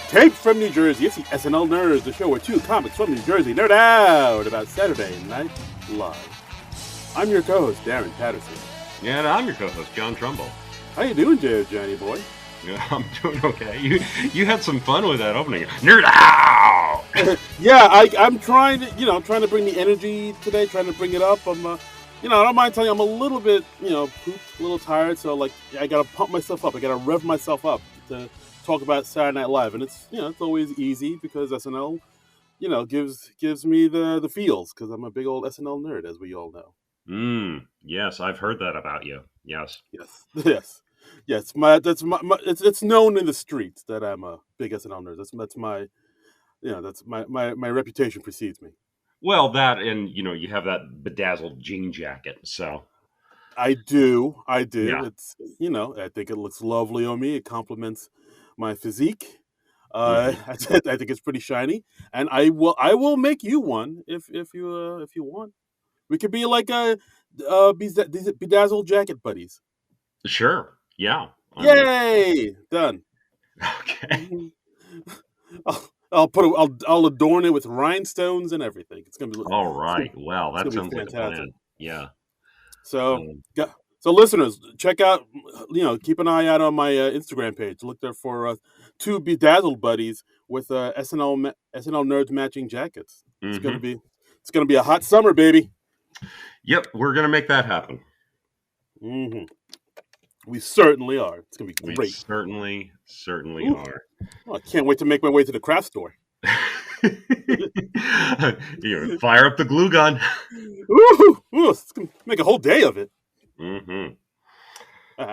Taped from New Jersey, it's the SNL Nerds, the show where two comics from New Jersey nerd out about Saturday Night Live. I'm your co-host, Darren Patterson. Yeah, and I'm your co-host, John Trumbull. How you doing, Johnny boy? Yeah, I'm doing okay. You had some fun with that opening. Nerd out! Yeah, I'm trying to bring the energy today, trying to bring it up. I don't mind telling you, I'm a little bit, pooped, a little tired, so I gotta pump myself up. I gotta rev myself up to talk about Saturday Night Live, and it's always easy because SNL, gives me the feels because I'm a big old SNL nerd, as we all know. Yes, I've heard that about you. Yes. Yes. It's known in the streets that I'm a big SNL nerd. That's my reputation precedes me. Well, that and you have that bedazzled jean jacket, so. I do. Yeah. It's I think it looks lovely on me. It complements my physique. I think it's pretty shiny, and I will make you one if you want. We could be like these bedazzled jacket buddies. Sure. Yeah. Yay! Done. Okay. I'll adorn it with rhinestones and everything. It's gonna be all right. Well, that sounds like a plan. Yeah. So listeners, check out. Keep an eye out on my Instagram page. Look there for two bedazzled buddies with SNL nerds matching jackets. It's gonna be a hot summer, baby. Yep, we're gonna make that happen. Mm-hmm. We certainly are. It's gonna be great. We certainly are. Well, I can't wait to make my way to the craft store. You fire up the glue gun. Ooh, it's gonna make a whole day of it.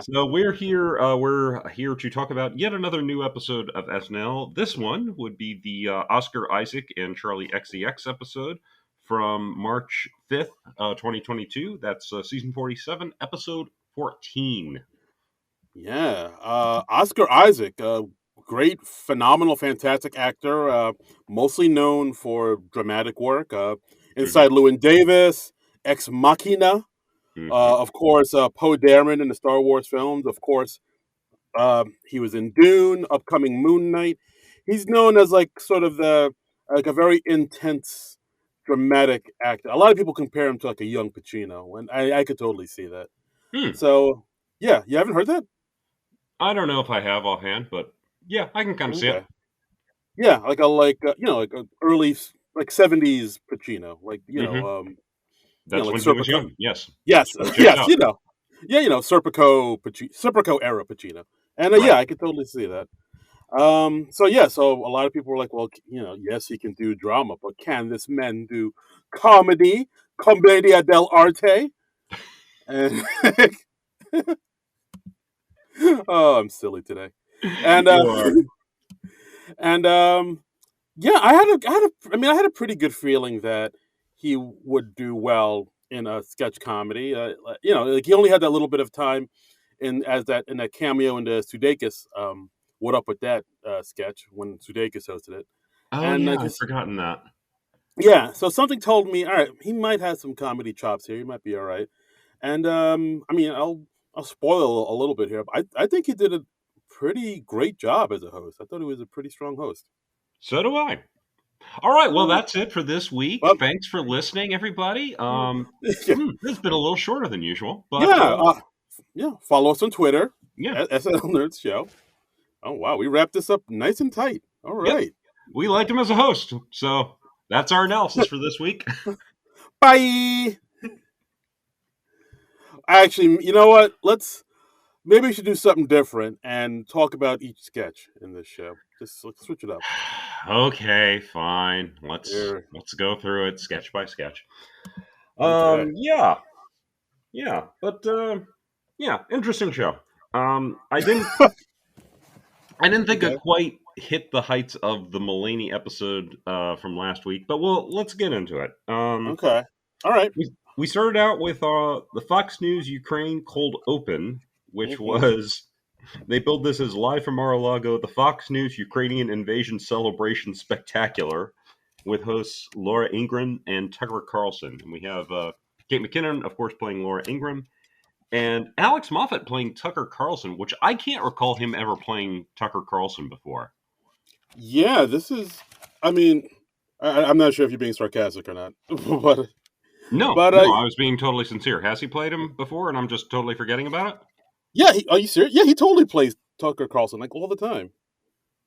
So we're here to talk about yet another new episode of SNL. This one would be the Oscar Isaac and Charli XCX episode from March 5th, 2022. That's season 47, episode 14. Yeah, Oscar Isaac, great, phenomenal, fantastic actor, mostly known for dramatic work. Inside Llewyn Davis, Ex Machina, of course, Poe Dameron in the Star Wars films. Of course, he was in Dune, upcoming Moon Knight. He's known as a very intense, dramatic actor. A lot of people compare him to a young Pacino, and I could totally see that. So, yeah, you haven't heard that? I don't know if I have offhand, but yeah, I can kind of see it. Yeah, like a early 70s Pacino, That's when he was young. Yes. Yes. Serpico era Pacino, and right. I could totally see that. So a lot of people were like, well, yes, he can do drama, but can this man do comedy, commedia dell'arte? And oh, I'm silly today. And I had a pretty good feeling that he would do well in a sketch comedy. He only had that little bit of time in that cameo in the Sudeikis What Up With That sketch when Sudeikis hosted it. Oh, and I've forgotten that. Yeah, so something told me, all right, he might have some comedy chops here. He might be all right. And I'll spoil a little bit here. But I think he did a pretty great job as a host. I thought he was a pretty strong host. So do I. All right, well, that's it for this week. Thanks for listening, everybody. This has been a little shorter than usual, but follow us on Twitter. Yeah, SNL Nerds Show. Oh wow, we wrapped this up nice and tight. All right, yep. We liked him as a host, so that's our analysis for this week. Bye. Actually, you know what? Maybe we should do something different and talk about each sketch in this show. Just switch it up. Okay, fine. Let's go through it sketch by sketch. Okay. Interesting show. I didn't think it quite hit the heights of the Mulaney episode from last week, but let's get into it. Okay. All right. We started out with the Fox News Ukraine cold open, which was, they billed this as live from Mar-a-Lago, the Fox News Ukrainian invasion celebration spectacular, with hosts Laura Ingraham and Tucker Carlson. And we have Kate McKinnon, of course, playing Laura Ingraham, and Alex Moffat playing Tucker Carlson, which I can't recall him ever playing Tucker Carlson before. Yeah, this is. I mean, I'm not sure if you're being sarcastic or not, but No, but no, I was being totally sincere. Has he played him before, and I'm just totally forgetting about it? yeah. Are you serious? Yeah, he totally plays Tucker Carlson like all the time.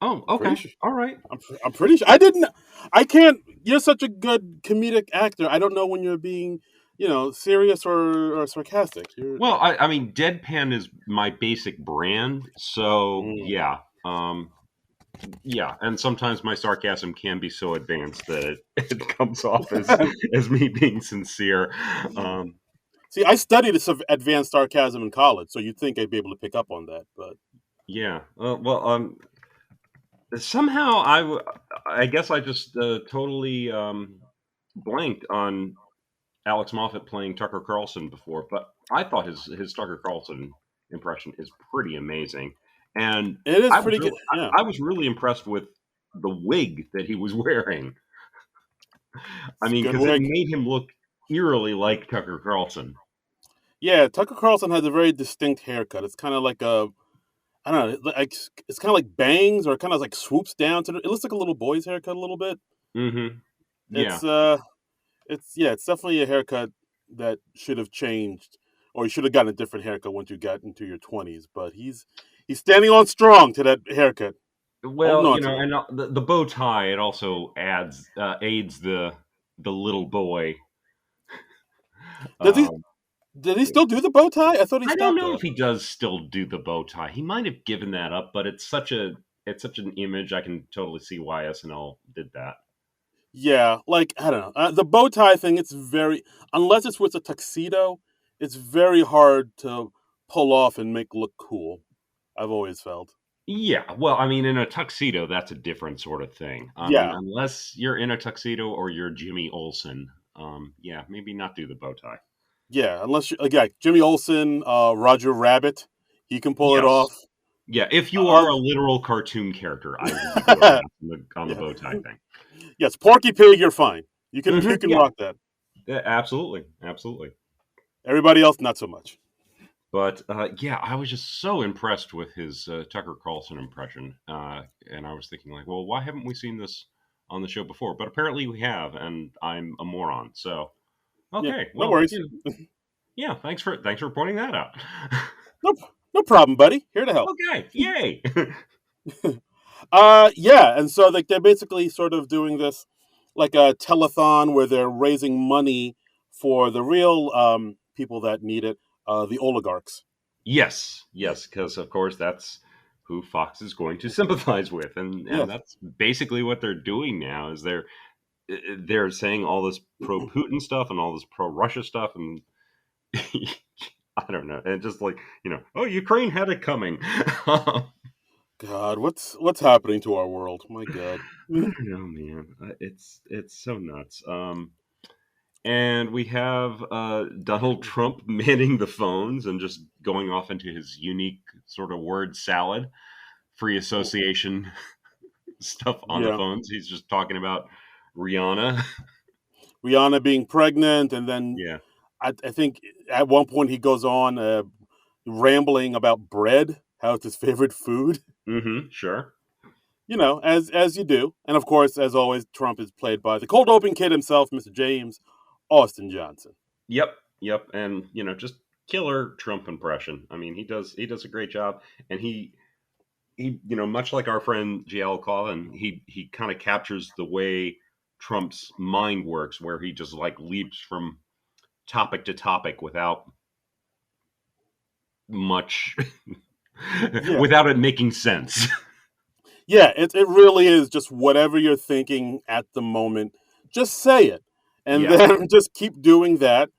Oh, I'm pretty okay, sure. all right. I'm pretty sure. I didn't. I can't. You're such a good comedic actor. I don't know when you're being, serious or sarcastic. You're. Well, I mean, deadpan is my basic brand, so Mm. yeah, yeah. And sometimes my sarcasm can be so advanced that it comes off as me being sincere. Um, See, I studied advanced sarcasm in college, so you'd think I'd be able to pick up on that, but yeah. Well, somehow I guess I just totally blanked on Alex Moffat playing Tucker Carlson before, but I thought his Tucker Carlson impression is pretty amazing, and it is pretty good. Yeah, I was really impressed with the wig that he was wearing. I it's a mean, good because it wig. made him look eerily like Tucker Carlson. Yeah, Tucker Carlson has a very distinct haircut. It's kind of like a, I don't know, like it's kind of like bangs or kind of like swoops down to. It looks like a little boy's haircut a little bit. Hmm. Yeah. It's uh, it's definitely a haircut that should have changed, or you should have gotten a different haircut once you got into your 20s. But he's standing on strong to that haircut, holding Well, on to it. and the bow tie it also adds aids the little boy. Does he? Um, Did he still do the bow tie? I thought he I don't stopped know that. if he does still do the bow tie. He might have given that up, but it's such an image. I can totally see why SNL did that. Yeah, like I don't know, the bow tie thing. It's very unless it's with a tuxedo, it's very hard to pull off and make look cool. I've always felt. Yeah, well, I mean, in a tuxedo, that's a different sort of thing. I mean, Yeah, unless you're in a tuxedo or you're Jimmy Olsen, yeah, maybe not do the bow tie. yeah. Unless you, like Jimmy Olsen, Roger Rabbit, he can pull it Yes, off. yeah. If you Uh, are a literal cartoon character, I will give you a pass on the yeah, bow tie thing. yes. Porky Pig, you're fine. You can Hmm. you can Yeah, rock that. yeah, absolutely, absolutely. Everybody else, not so much. But yeah, I was just so impressed with his Tucker Carlson impression, and I was thinking like, well, why haven't we seen this on the show before? But apparently we have, and I'm a moron. So Yeah, okay, no well, worries. yeah, thanks for pointing that out. No, no problem, buddy. Here to help. Okay, yay. Yeah, and so like they're basically sort of doing this like a telethon where they're raising money for the real people that need it, the oligarchs. Yes, yes, because of course that's who Fox is going to sympathize with, and Yes. that's basically what they're doing now. Is they're saying all this pro Putin stuff and all this pro Russia stuff, and I don't know. And just like, oh, Ukraine had it coming. I God, what's happening to our world? My God. don't know, man. It's so nuts. And we have Donald Trump manning the phones and just going off into his unique sort of word salad, free association stuff on the Yeah. phones. He's just talking about Rihanna. Rihanna being pregnant, and then Yeah. I think at one point he goes on rambling about bread, how it's his favorite food. Mm-hmm. Sure. As you do, and of course, as always, Trump is played by the cold open kid himself, Mr. James Austin Johnson. Yep. Yep. And just killer Trump impression. I mean, he does a great job, and he much like our friend JL Collin, he kind of captures the way Trump's mind works, where he just like leaps from topic to topic without much, Yeah, without it making sense. yeah, it really is just whatever you're thinking at the moment, just say it, and Yeah, then just keep doing that,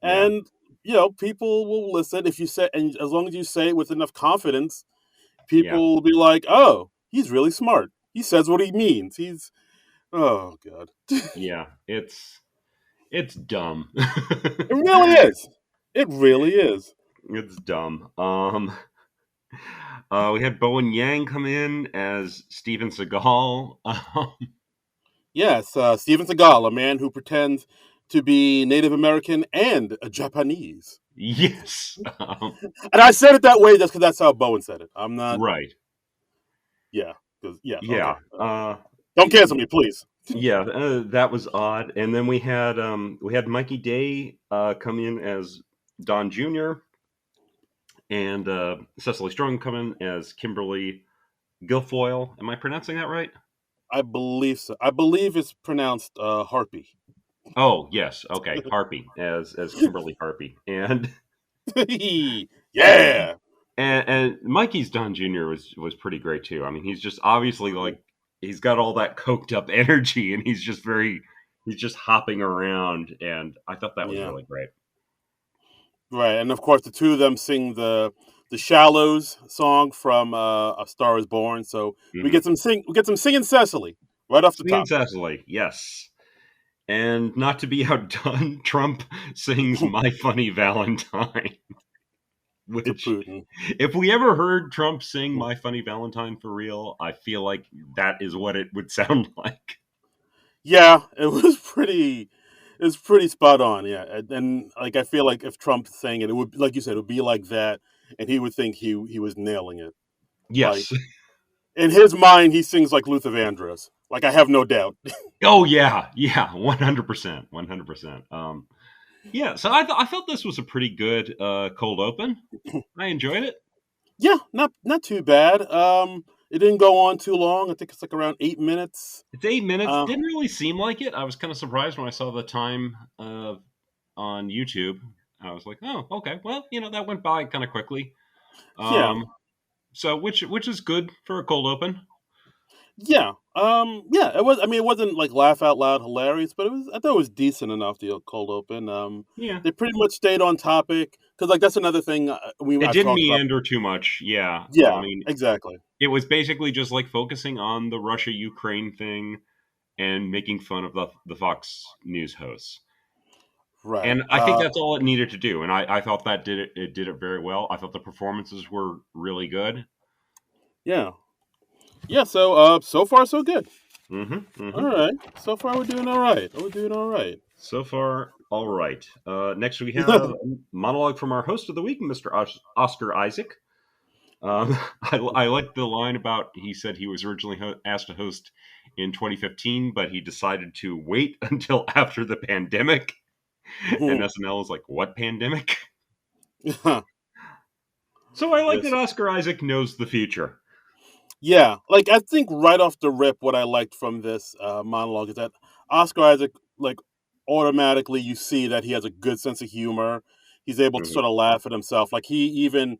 yeah, and people will listen if you say, and as long as you say it with enough confidence, yeah, people will be like, oh, he's really smart. He says what he means. He's oh god, yeah. It's dumb. it really is. It really is. It's dumb. We had Bowen Yang come in as Steven Seagal. Yes, Steven Seagal, a man who pretends to be Native American and a Japanese. Yes. And I said it that way just because that's how Bowen said it. I'm not, Right. yeah. 'Cause yeah, okay. Yeah. Don't cancel me, please. Yeah, that was odd. And then we had Mikey Day come in as Don Jr. and Cecily Strong come in as Kimberly Guilfoyle. Am I pronouncing that right? I believe so. I believe it's pronounced Harpy. Oh yes, okay, Harpy as Kimberly Harpy, and Yeah. and Mikey's Don Jr. was pretty great too. I mean, he's just obviously like he's got all that coked up energy, and he's just hopping around, and I thought that was Yeah. really great. Right, and of course the two of them sing the Shallows song from A Star Is Born. So Hmm. we get some singing Cecily right off the Singing top. Cecily, yes. And not to be outdone, Trump sings My Funny Valentine, To which, Putin. if we ever heard Trump sing My Funny Valentine for real, I feel like that is what it would sound like. Yeah, it was pretty spot on. Yeah, and like I feel like if Trump sang it, it would, like you said, it would be like that, and he would think he was nailing it. Like Yes. in his mind, he sings like Luther Vandross. Like I have no doubt. Oh, yeah. Yeah. 100%. 100%. Yeah. So I thought this was a pretty good cold open. I enjoyed it. Yeah, not too bad. It didn't go on too long. I think it's like around 8 minutes. It's 8 minutes. Uh, Didn't really seem like it. I was kind of surprised when I saw the time on YouTube. I was like, oh, okay. Well, that went by kind of quickly. yeah, Um, so which is good for a cold open. yeah, yeah. It was. I mean, it wasn't like laugh out loud hilarious, but it was. I thought it was decent enough. The cold open. Yeah. They pretty much stayed on topic because, like, that's another thing It I've didn't talked about. meander too much. Yeah. I Yeah, mean, exactly. it was basically just like focusing on the Russia Ukraine thing and making fun of the Fox News hosts. Right. And I think that's all it needed to do. And I thought that did it very well. I thought the performances were really good. Yeah, yeah. So, so far so good. Hmm. All Hmm. right. So far we're doing all right. We're doing all right. So far, all right. Next, we have a monologue from our host of the week, Mr. Oscar Isaac. I like the line about he said he was originally asked to host in 2015, but he decided to wait until after the pandemic. And SNL was like, "What pandemic?" So I like that Yes. Oscar Isaac knows the future. Yeah, like I think right off the rip, what I liked from this monologue is that Oscar Isaac, like, automatically you see that he has a good sense of humor. He's able to Hmm. sort of laugh at himself. Like he even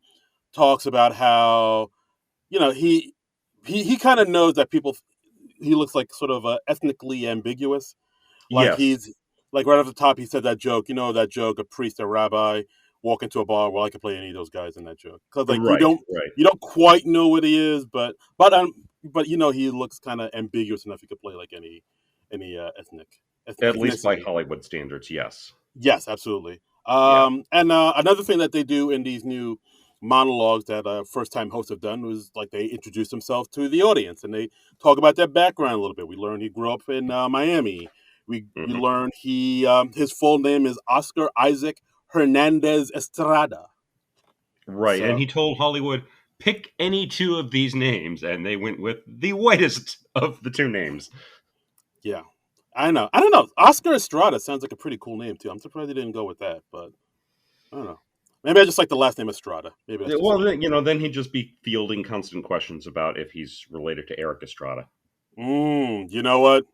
talks about how he kind of knows that people he looks like sort of ethnically ambiguous. Like Yes. he's like right off the top, he said that joke. You know that joke: a priest, a rabbi walk into a bar. Well, I could play any of those guys in that joke because like Right. Right. you don't quite know what he is, but he looks kind of ambiguous enough. He could play like any At least by ethnicity. Hollywood standards, yes. Yes, absolutely. Yeah. And another thing that they do in these new monologues that first time hosts have done was like they introduce themselves to the audience and they talk about their background a little bit. We learned he grew up in Miami. We Hmm. learned his full name is Oscar Isaac Hernandez Estrada. Right. And So he told Hollywood, pick any two of these names, and they went with the whitest of the two names. yeah, I know. I don't know. Oscar Estrada sounds like a pretty cool name too. I'm surprised they didn't go with that, but I don't know. Maybe I just like the last name Estrada. Maybe that's just Well, me. then he'd just be fielding constant questions about if he's related to Eric Estrada. You know what?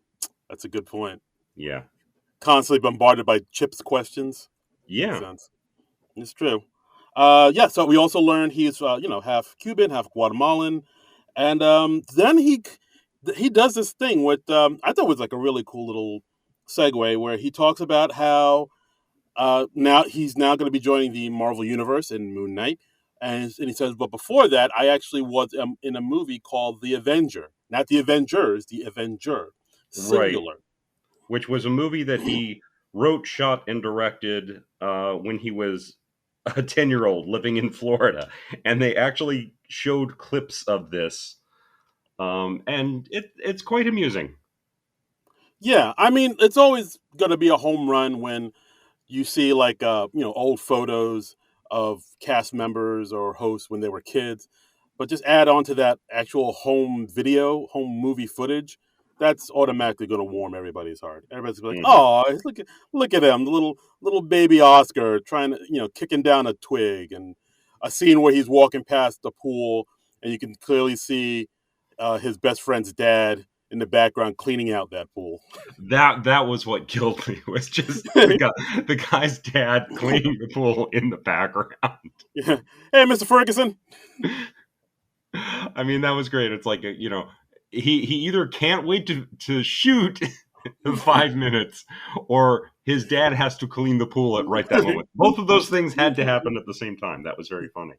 That's a good point. Yeah. Constantly bombarded by Chip's questions. Makes Yeah. sense. It's true. Yeah. So we also learned he's half Cuban, half Guatemalan, and then he does this thing with I thought was like a really cool little segue where he talks about how now he's now going to be joining the Marvel universe in Moon Knight, and he says, but before that, I actually was in a movie called The Avenger, not the Avengers, the Avenger, Right. singular. Which was a movie that he wrote, shot, and directed when he was a 10-year-old living in Florida. And they actually showed clips of this. And it's quite amusing. Yeah, I mean, it's always going to be a home run when you see like old photos of cast members or hosts when they were kids. but just add on to that actual home movie footage. That's automatically going to warm everybody's heart. Everybody's gonna be like, Hmm. "Oh, look at him, the little baby Oscar trying to kicking down a twig," and a scene where he's walking past the pool, and you can clearly see his best friend's dad in the background cleaning out that pool. That was what killed me, was just the guy's dad cleaning the pool in the background. Yeah. Hey, Mr. Ferguson. I mean, that was great. It's like, he either can't wait to shoot in 5 minutes, or his dad has to clean the pool at right that moment. Both of those things had to happen at the same time. That was very funny.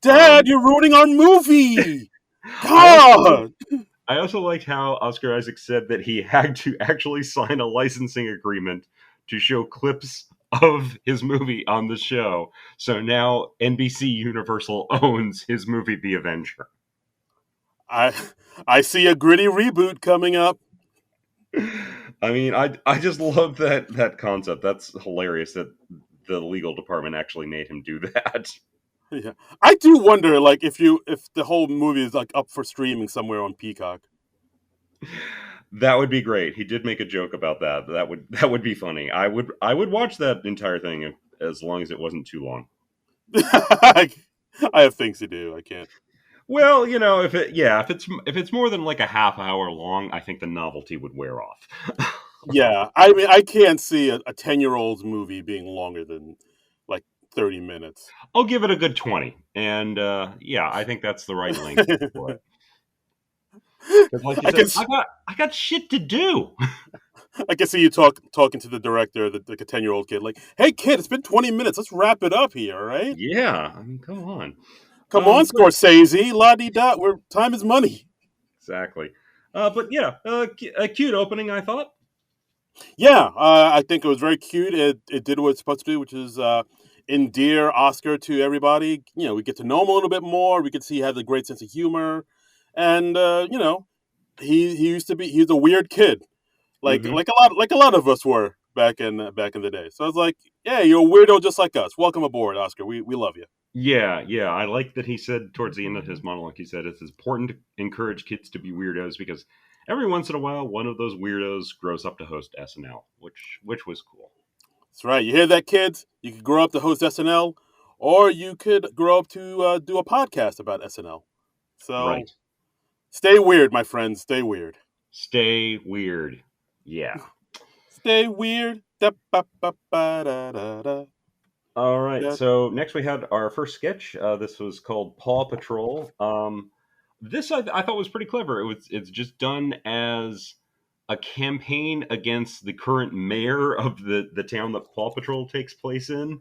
Dad, Um, you're ruining our movie. I also like God. I also liked how Oscar Isaac said that he had to actually sign a licensing agreement to show clips of his movie on the show. So now NBC Universal owns his movie The Avenger. I I see a gritty reboot coming up. I mean, I just love that concept. That's hilarious that the legal department actually made him do that. Yeah. I do wonder, like, if the whole movie is like up for streaming somewhere on Peacock. That would be great. He did make a joke about that. That would be funny. I would watch that entire thing as long as it wasn't too long. I have things to do. I can't. Well, if it's more than like a half hour long, I think the novelty would wear off. Yeah, I mean, I can't see a 10-year-old's movie being longer than like 30 minutes. I'll give it a good 20, and yeah, I think that's the right length for it. Because, like you I said, can I got shit to do. I can see you talking to the director, like a 10-year-old kid, like, "Hey, kid, it's been 20 minutes. Let's wrap it up here, all right? Yeah, I mean, come on. Come on, But Scorsese, la di da. Where time is money." exactly. But yeah, a cute opening, I thought. Yeah, I think it was very cute. It did what it's supposed to do, which is endear Oscar to everybody. We get to know him a little bit more. We can see he has a great sense of humor, and he used to be he's a weird kid, Hmm. like a lot of us were back in the day. So I was like, yeah, you're a weirdo just like us. Welcome aboard, Oscar. We love you. Yeah, yeah. I like that he said towards the end of his monologue, he said it's important to encourage kids to be weirdos because every once in a while, one of those weirdos grows up to host SNL, which was cool. That's right. You hear that, kids? You could grow up to host SNL, or you could grow up to do a podcast about SNL. So Right. stay weird, my friends. Stay weird. Stay weird. Yeah. Stay weird. Da, ba, ba, ba, da, da, da, All right. da. So next we had our first sketch. This was called Paw Patrol. This I thought was pretty clever. It's just done as a campaign against the current mayor of the town that Paw Patrol takes place in.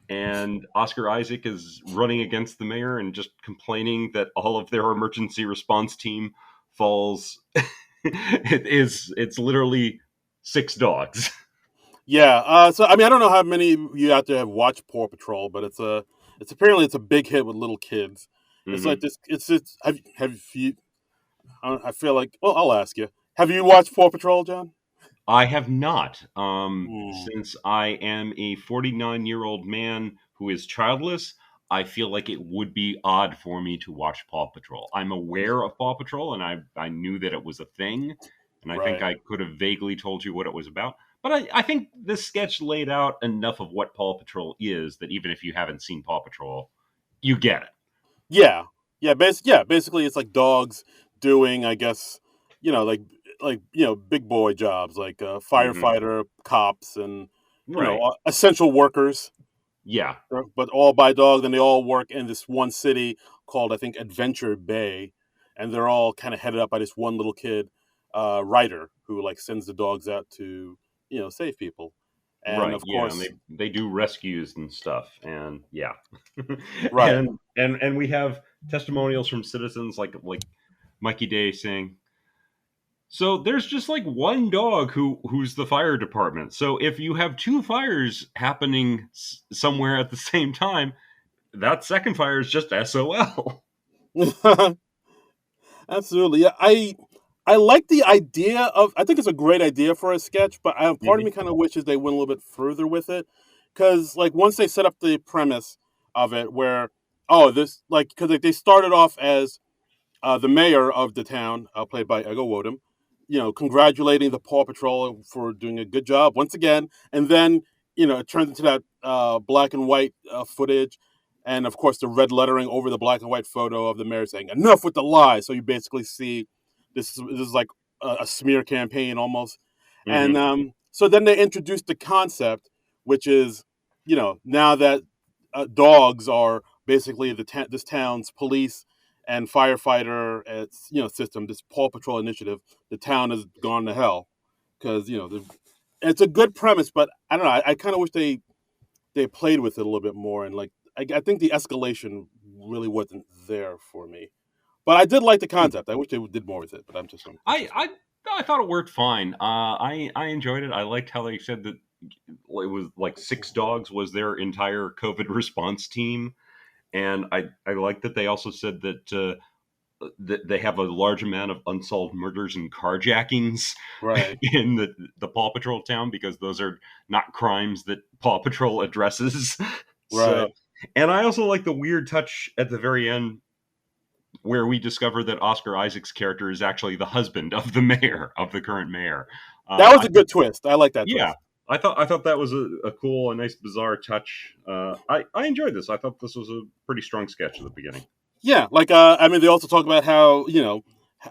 And Oscar Isaac is running against the mayor and just complaining that all of their emergency response team falls. It's literally six dogs. Yeah. So I mean, I don't know how many of you out there have watched Paw Patrol, but it's apparently it's a big hit with little kids. It's like Hmm. this. It's have you? I feel like. Well, I'll ask you. Have you watched Paw Patrol, John? I have not, Hmm. since I am a 49-year-old man who is childless. I feel like it would be odd for me to watch Paw Patrol. I'm aware of Paw Patrol, and I knew that it was a thing, and I think Right. I could have vaguely told you what it was about. But I think this sketch laid out enough of what Paw Patrol is that even if you haven't seen Paw Patrol, you get it. Yeah, yeah. Basically, it's like dogs doing, I guess, like big boy jobs like Hmm. firefighter, cops, and Right? essential workers, Yeah. but all by dog. Then they all work in this one city called, I think, Adventure Bay, and they're all kind of headed up by this one little kid, Ryder, who like sends the dogs out to save people, and Right. of Yeah, and course, they do rescues and stuff, and yeah, right. and we have testimonials from citizens like Mikey Day saying, so there's just like one dog who's the fire department. So if you have two fires happening somewhere at the same time, that second fire is just SOL. Absolutely. Yeah, I like the idea of. I think it's a great idea for a sketch, but part of Hmm. me kind of wishes they went a little bit further with it, because like once they set up the premise of it, where Oh, this like because they started off as the mayor of the town, played by Ego Wodum, congratulating the Paw Patrol for doing a good job once again, and then it turns into that black and white footage, and of course the red lettering over the black and white photo of the mayor saying "Enough with the lies." So you basically see this is like a smear campaign almost, and Hmm. so then they introduced the concept, which is now that dogs are basically this town's police and firefighter system, this Paw Patrol initiative, the town has gone to hell because it's a good premise, but I don't know. I kind of wish they played with it a little bit more, and like I think the escalation really wasn't there for me. But I did like the concept. I wish they did more with it, but that's I, just me. I I thought it worked fine. I enjoyed it. I liked how they said that it was like six dogs was their entire COVID response team, and I like that they also said that they have a large amount of unsolved murders and carjackings Right, in the Paw Patrol town because those are not crimes that Paw Patrol addresses. So, right. and I also like the weird touch at the very end where we discover that Oscar Isaac's character is actually the husband of the mayor, of the current mayor. That was I a good twist. I like that Yeah, twist. I thought that was a cool, a nice, bizarre touch. I enjoyed this. I thought this was a pretty strong sketch at the beginning. Yeah, like I mean, they also talk about how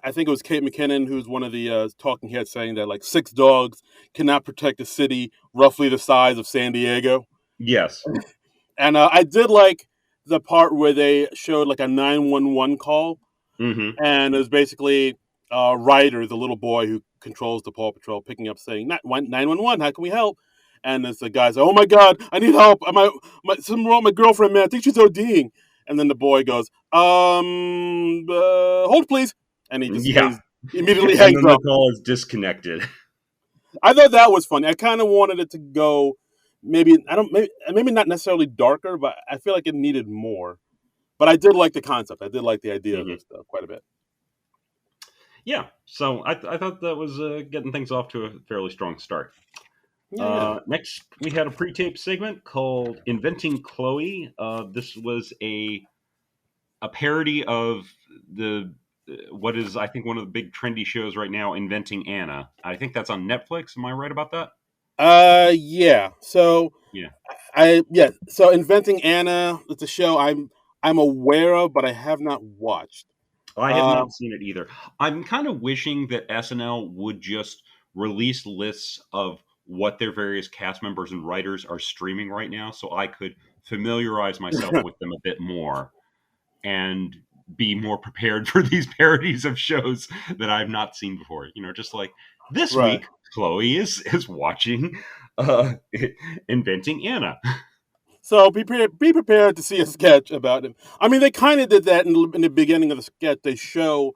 I think it was Kate McKinnon who's one of the talking heads saying that like six dogs cannot protect a city roughly the size of San Diego, Yes. and I did like the part where they showed like a 911 call, Mm-hmm. and it was basically Ryder, the little boy who controls the Paw Patrol, picking up saying 911, how can we help? And it's the guy's like, oh my god, I need help. Something wrong with my girlfriend, man. I think she's ODing. And then the boy goes, hold please, and he just Yeah. hangs immediately And hangs then the up. call is disconnected. I thought that was funny. I kind of wanted it to go maybe I don't maybe not necessarily darker, but I feel like it needed more. But I did like the concept. I did like the idea of Hmm. it quite a bit. Yeah. So I thought that was getting things off to a fairly strong start. Yeah, yeah. Next, we had a pre-tape segment called "Inventing Chloe." This was a parody of the what is I think one of the big trendy shows right now, "Inventing Anna." I think that's on Netflix. Am I right about that? Yeah. So Yeah. So Inventing Anna, it's a show I'm aware of, but I have not watched. I have Uh, not seen it either. I'm kind of wishing that SNL would just release lists of what their various cast members and writers are streaming right now so I could familiarize myself with them a bit more and be more prepared for these parodies of shows that I've not seen before. Just like this right. week, Chloe is watching uh, Inventing Anna. So be prepared to see a sketch about him. I mean, they kind of did that in the beginning of the sketch. They show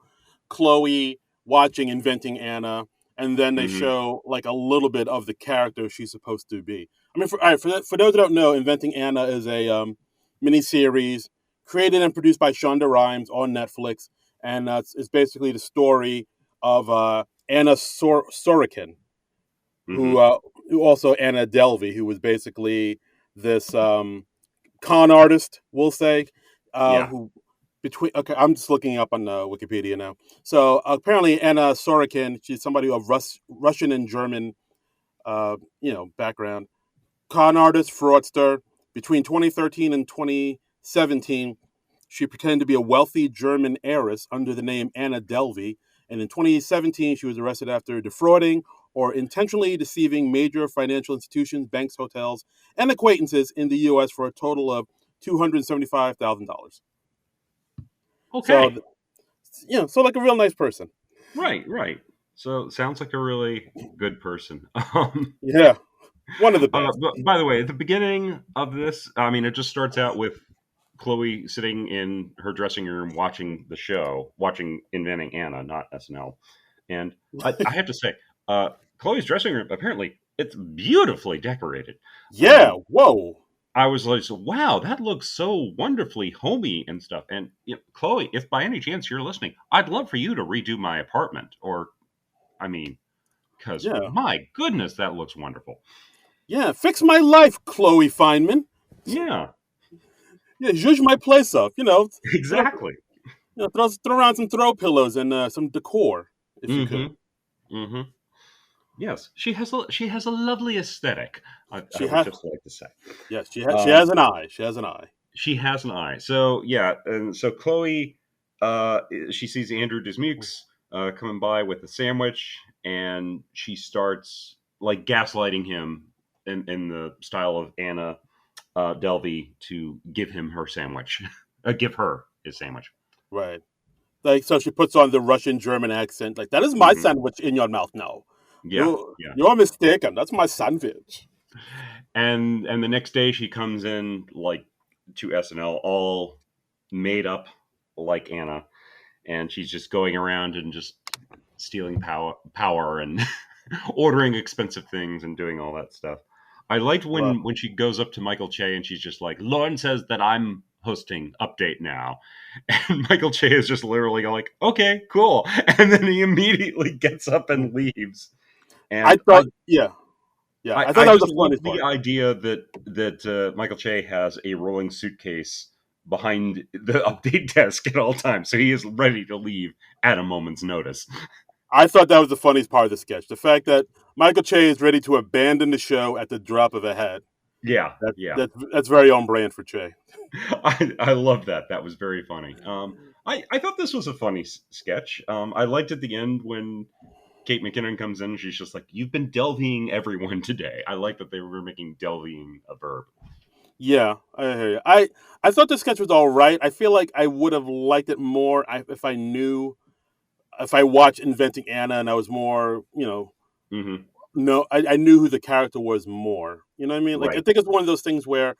Chloe watching Inventing Anna, and then they Hmm. show like a little bit of the character she's supposed to be. I mean, all right, for those that don't know, Inventing Anna is a miniseries created and produced by Shonda Rhimes on Netflix, and it's basically the story of Anna Sorokin, who Hmm. uh, who also Anna Delvey, who was basically this con artist, we'll say, Yeah. who between okay, I'm just looking up on Wikipedia now. So apparently Anna Sorokin, she's somebody of Russian and German, background, con artist, fraudster. Between 2013 and 2017, she pretended to be a wealthy German heiress under the name Anna Delvey, and in 2017, she was arrested after defrauding or intentionally deceiving major financial institutions, banks, hotels, and acquaintances in the U.S. for a total of $275,000. So, Okay. so like a real nice person. Right. Right. So sounds like a really good person. Yeah, one of the best. But by the way, at the beginning of this, I mean, it just starts out with Chloe sitting in her dressing room watching the show, watching Inventing Anna, not SNL. And I have to say, Chloe's dressing room apparently it's beautifully decorated. Yeah, Um, whoa. I was like, wow, that looks so wonderfully homey and stuff. And Chloe, if by any chance you're listening, I'd love for you to redo my apartment. Or, I mean, because Yeah, my goodness, that looks wonderful. yeah. Fix my life, Chloe Feynman. Yeah. Yeah, zhuzh my place up. Throw, Exactly. throw around some throw pillows and some decor if you could. Mm-hmm. Mm-hmm. Yes, she has a lovely aesthetic. I She would has, just like to say. yes, she Um, has an eye. She has an eye. she has an eye. So yeah, and so Chloe, uh, she sees Andrew Dismukes coming by with a sandwich, and she starts like gaslighting him in the style of Anna Delvey to give him her sandwich, give her his sandwich. Right. Like, so she puts on the Russian German accent. Like, that is my Hmm. sandwich in your mouth now. Yeah, yeah. You're mistaken. That's my sandwich. And the next day she comes in like to SNL all made up like Anna, and she's just going around and just stealing power and ordering expensive things and doing all that stuff. I liked Right. when she goes up to Michael Che and she's just like, Lauren says that I'm hosting update now. And Michael Che is just literally like, okay, cool. And then he immediately gets up and leaves. I And thought, yeah, yeah. I thought I that was just the love funniest the part. idea that Michael Che has a rolling suitcase behind the update desk at all times, so he is ready to leave at a moment's notice. I thought that was the funniest part of the sketch. The fact that Michael Che is ready to abandon the show at the drop of a hat. Yeah, That, yeah, that's very on brand for Che. I love that. That was very funny. I thought this was a funny sketch. I liked at the end when Kate McKinnon comes in. She's just like, "You've been delvying everyone today." I like that they were making delvying a verb. Yeah, I hear you. I thought the sketch was all right. I feel like I would have liked it more if I knew, if I watched Inventing Anna and I was more, Hmm. no, I knew who the character was more. You know what I mean? Like, I Right. think it's one of those things where,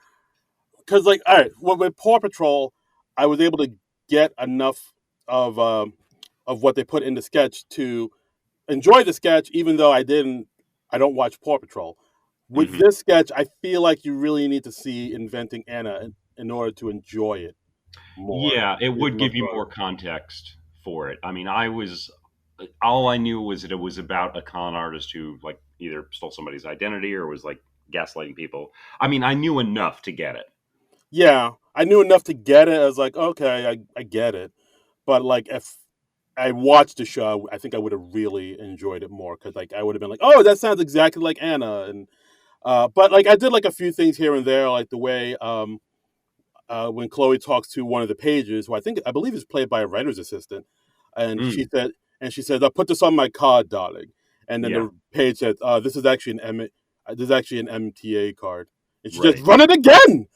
because, like, all right, well, with Paw Patrol, I was able to get enough of of what they put in the sketch to enjoy the sketch, even though I don't watch Paw Patrol. With Hmm. this sketch, I feel like you really need to see Inventing Anna in order to enjoy it more. Yeah, it It's would much give you more broader. context for it. I mean, I was all I knew was that it was about a con artist who like either stole somebody's identity or was like gaslighting people. I mean, I knew enough to get it. Yeah, I knew enough to get it. I was like, okay, I get it. But like, if I watched the show, I think I would have really enjoyed it more because like I would have been like, oh, that sounds exactly like Anna. And but like I did like a few things here and there, like the way when Chloe talks to one of the pages, who I believe is played by a writer's assistant, and Mm, she said, "I'll put this on my card, darling." And then yeah, the page says, "This is actually this is actually an MTA card," and she just right. run it again,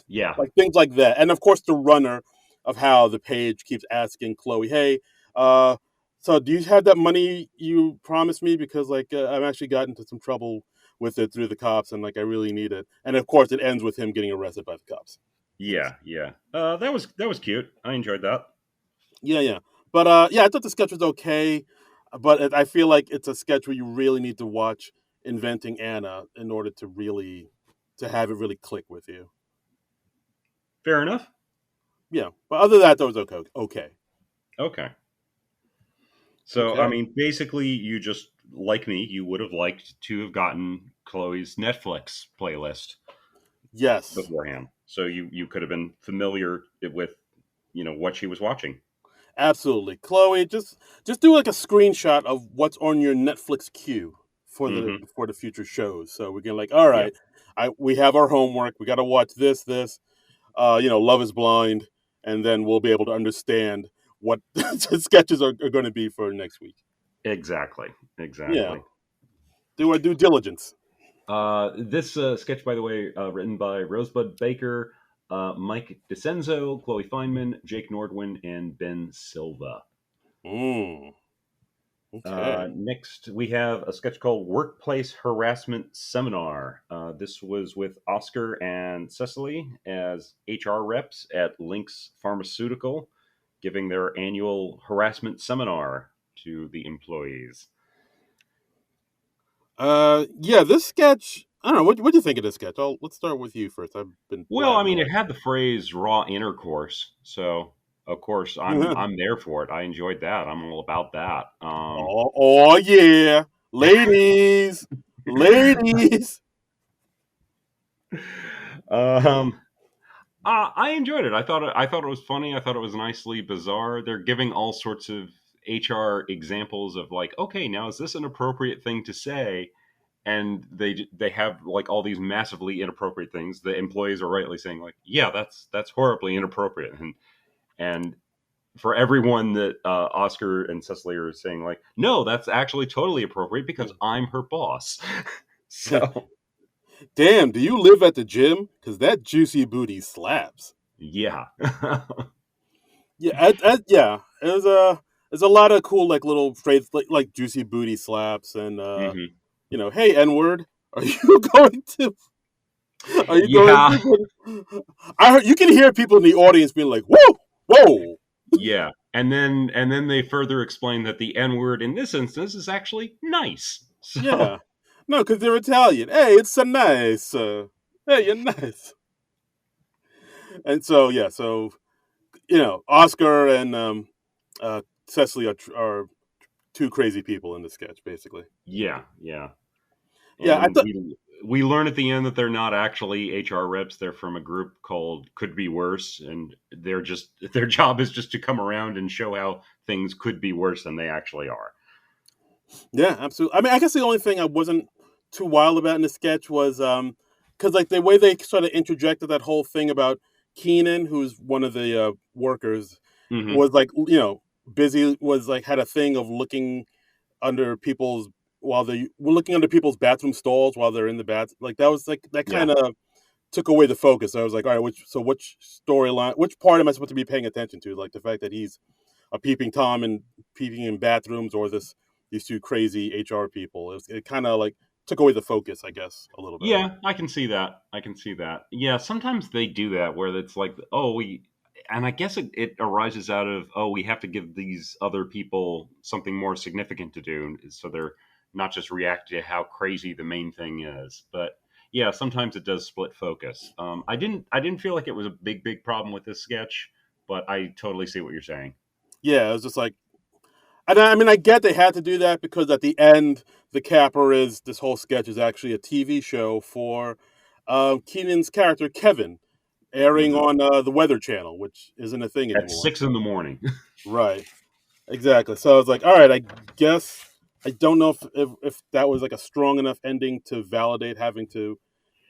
Yeah, like things like that. And of course, the runner of how the page keeps asking Chloe, "Hey, uh, so do you have that money you promised me? Because like I've actually gotten into some trouble with it through the cops, and like I really need it." And of course, it ends with him getting arrested by the cops. yeah, yeah. That was cute. I enjoyed that. Yeah, yeah. But yeah, I thought the sketch was okay, but I feel like it's a sketch where you really need to watch Inventing Anna in order to really to have it really click with you. Fair enough. Yeah, but other than that, that was okay. Okay. Okay. So, I Okay. mean, basically, you just like me, you would have liked to have gotten Chloe's Netflix playlist Yes, beforehand, so you could have been familiar with what she was watching. absolutely. Chloe, just do like a screenshot of what's on your Netflix queue Hmm. for the future shows. So we can like, all Yeah, right, we have our homework. We got to watch this. Love is Blind, and then we'll be able to understand what the sketches are going to be for next week. exactly, Yeah, exactly. do our due diligence. This sketch, by the way, written by Rosebud Baker, Mike DeCenzo, Chloe Feynman, Jake Nordwin, and Ben Silva. Mm, okay. Next, we have a sketch called Workplace Harassment Seminar. This was with Oscar and Cecily as HR reps at Lynx Pharmaceutical, giving their annual harassment seminar to the employees. Yeah, this sketch. I don't know. What do you think of this sketch? Let's start with you first. I've been Well, I blabbing mean, it away. had the phrase "raw intercourse," so of course I'm there for it. I enjoyed that. I'm all about that. Oh yeah, ladies, ladies. Um, I enjoyed it. I thought it was funny. I thought it was nicely bizarre. They're giving all sorts of HR examples of like, okay, now is this an appropriate thing to say? And they have like all these massively inappropriate things. The employees are rightly saying like, yeah, that's horribly inappropriate. And for everyone that Oscar and Cecily are saying like, no, that's actually totally appropriate because I'm her boss. So Damn, do you live at the gym? Because that juicy booty slaps. yeah. Yeah, yeah. There's a lot of cool like little phrases like juicy booty slaps and Hmm. hey N word, are you going to are you going Yeah. to? I heard you can hear people in the audience being like, "Whoa, whoa." Yeah. And then they further explain that the N word in this instance is actually nice. So Yeah, no, because they're Italian. Hey, it's so nice. Hey, you're nice. And so yeah, so Oscar and Cecily are two crazy people in the sketch, basically. yeah, yeah. Yeah, I And thought. we learn at the end that they're not actually HR reps. They're from a group called Could Be Worse, and they're just their job is just to come around and show how things could be worse than they actually are. Yeah, absolutely. I mean, I guess the only thing I wasn't too wild about in the sketch was because like the way they sort of interjected that whole thing about Keenan, who's one of the workers, Hmm. was like busy was like had a thing of looking under people's while they were looking under people's bathroom stalls while they're in the bath. Like that was like that Yeah. kind of took away the focus. I was like, all right, which storyline, which part am I supposed to be paying attention to? Like the fact that he's a peeping tom and peeping in bathrooms, or these two crazy HR people. It kind of like took away the focus, I guess, a little bit. Yeah, I can see that. I can see that. Yeah, sometimes they do that where it's like, oh, and I guess it arises out of, oh, we have to give these other people something more significant to do. So they're not just reacting to how crazy the main thing is. But yeah, sometimes it does split focus. I didn't feel like it was a big problem with this sketch, but I totally see what you're saying. Yeah, it was just like, and I mean, I get they had to do that because at the end, the capper is this whole sketch is actually a TV show for Keenan's character Kevin, airing Hmm. on the Weather Channel, which isn't a thing At anymore. 6 in the morning. Right. Exactly. So I was like, all right, I guess I don't know if that was like a strong enough ending to validate having to,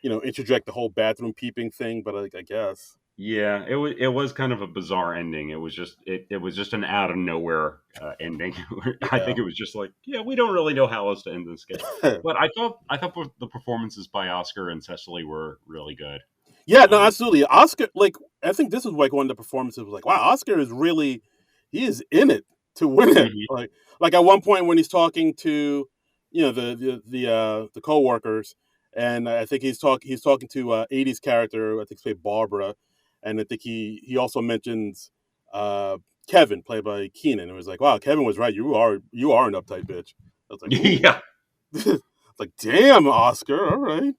interject the whole bathroom peeping thing, but I guess. Yeah, it was kind of a bizarre ending. It was just an out of nowhere ending. I Yeah. think it was just like, yeah, we don't really know how else to end this sketch. But I thought the performances by Oscar and Cecily were really good. Yeah, no, Um, absolutely. Oscar, like, I think this was like one of the performances was like, wow, Oscar is really, he is in it to win it. mhm. Like at one point when he's talking to, the coworkers, and I think he's talking to '80s character, I think it's played Barbara, and I think he also mentions Kevin, played by Keenan. It was like, wow, Kevin was right. You are an uptight bitch. I was like, ooh, Yeah, it's like, damn, Oscar, all right.